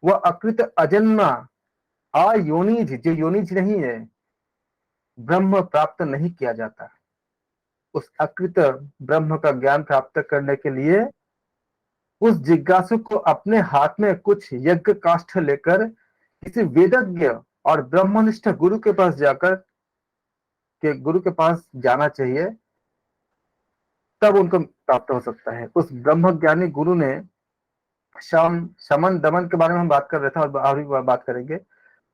A: वह अकृत अजन्मा अयोनिज, जो योनिज नहीं है, ब्रह्म प्राप्त नहीं किया जाता। उस अकृत ब्रह्म का ज्ञान प्राप्त करने के लिए उस जिज्ञासु को अपने हाथ में कुछ यज्ञ काष्ठ लेकर किसी वेदज्ञ और ब्रह्मनिष्ठ गुरु के पास जाना चाहिए, तब उनको प्राप्त हो सकता है। उस ब्रह्म ज्ञानी गुरु ने शमन दमन के बारे में हम बात कर रहे थे और अभी बात करेंगे।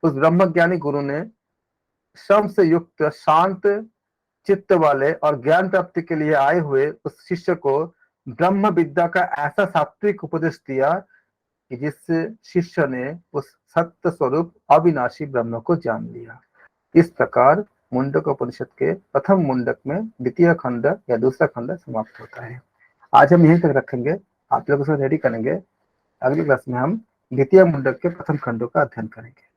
A: उस ब्रह्म ज्ञानी गुरु ने श्रम से युक्त शांत चित्त वाले और ज्ञान प्राप्ति के लिए आए हुए उस शिष्य को ब्रह्म विद्या का ऐसा सात्विक उपदेश दिया कि जिससे शिष्य ने उस सत्य स्वरूप अविनाशी ब्रह्म को जान लिया। इस प्रकार मुंडक उपनिषद के प्रथम मुंडक में द्वितीय खंड या दूसरा खंड समाप्त होता है। आज हम यहीं तक रखेंगे, आप लोग उसे रेडी करेंगे। अगली क्लास में हम द्वितीय मुंडक के प्रथम खंडों का अध्ययन करेंगे।